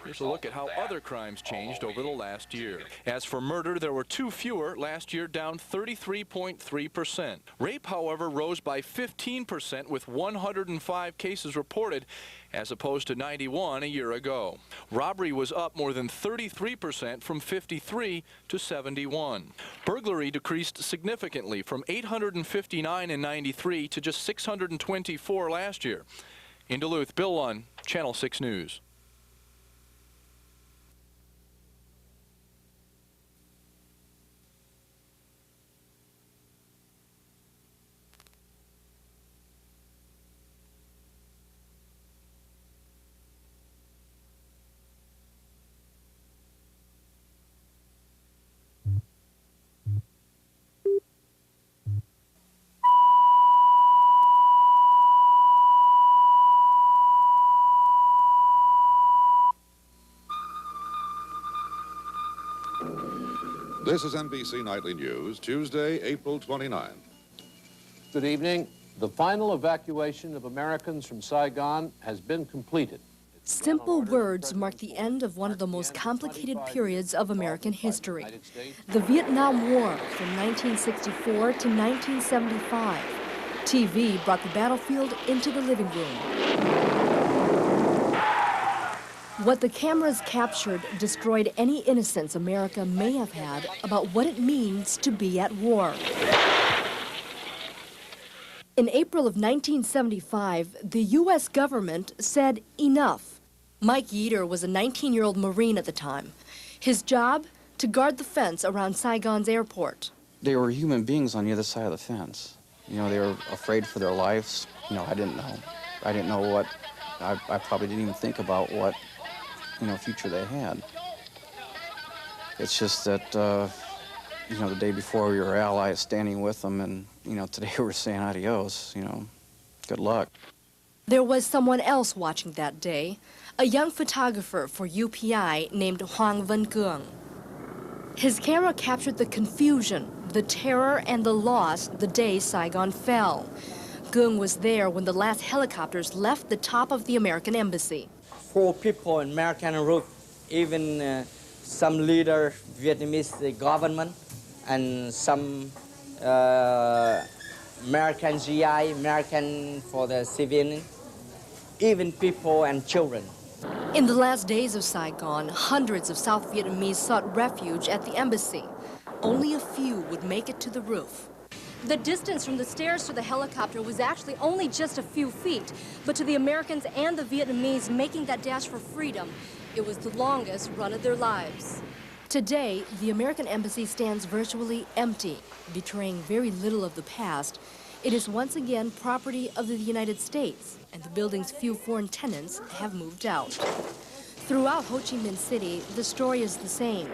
Here's a look at how other crimes changed over the last year. As for murder, there were 2 fewer, last year down 33.3%. Rape, however, rose by 15% with 105 cases reported as opposed to 91 a year ago. Robbery was up more than 33% from 53 to 71. Burglary decreased significantly from 859 in 93 to just 624 last year. In Duluth, Bill Lunn, Channel 6 News. This is NBC Nightly News, Tuesday, April 29th. Good evening. The final evacuation of Americans from Saigon has been completed. Simple words mark the end of one of the most complicated periods of American history. The Vietnam War from 1964 to 1975. TV brought the battlefield into the living room. What the cameras captured destroyed any innocence America may have had about what it means to be at war. In April of 1975, the U.S. government said enough. Mike Yeater was a 19-year-old Marine at the time. His job? To guard the fence around Saigon's airport. They were human beings on the other side of the fence. You know, they were afraid for their lives. You know, I didn't know what, I probably didn't even think about what, you know, future they had. It's just that, you know, the day before we were allies standing with them, and, you know, today we're saying adios, you know, good luck. There was someone else watching that day, a young photographer for UPI named Hoang Van Cuong. His camera captured the confusion, the terror, and the loss the day Saigon fell. Cuong was there when the last helicopters left the top of the American embassy. 4 people in American roof, even some leader, Vietnamese government, and some American GI, American for the civilian, even people and children. In the last days of Saigon, hundreds of South Vietnamese sought refuge at the embassy. Only a few would make it to the roof. The distance from the stairs to the helicopter was actually only just a few feet, but to the Americans and the Vietnamese making that dash for freedom, it was the longest run of their lives. Today, the American embassy stands virtually empty, betraying very little of the past. It is once again property of the United States, and the building's few foreign tenants have moved out. Throughout Ho Chi Minh City, the story is the same.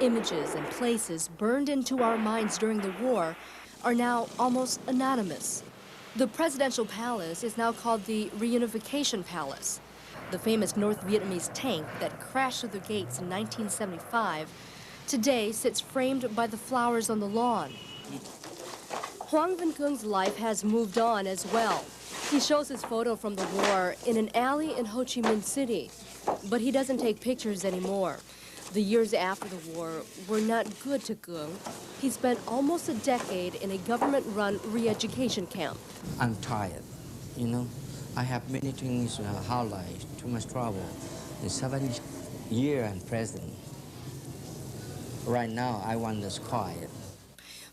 Images and places burned into our minds during the war are now almost anonymous. The presidential palace is now called the Reunification Palace. The famous North Vietnamese tank that crashed through the gates in 1975 today sits framed by the flowers on the lawn. Hoang Van Cuong's life has moved on as well. He shows his photo from the war in an alley in Ho Chi Minh City, but he doesn't take pictures anymore. The years after the war were not good to Cuong. He spent almost a decade in a government-run re-education camp. I'm tired, you know. I have many things in our life, too much trouble. In 7 years in prison. Right now, I want this quiet.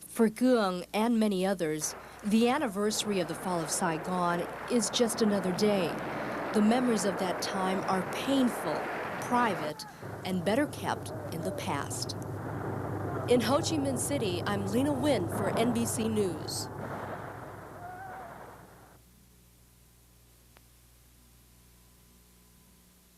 For Cuong and many others, the anniversary of the fall of Saigon is just another day. The memories of that time are painful, private, and better kept in the past. In Ho Chi Minh City, I'm Lena Nguyen for NBC News.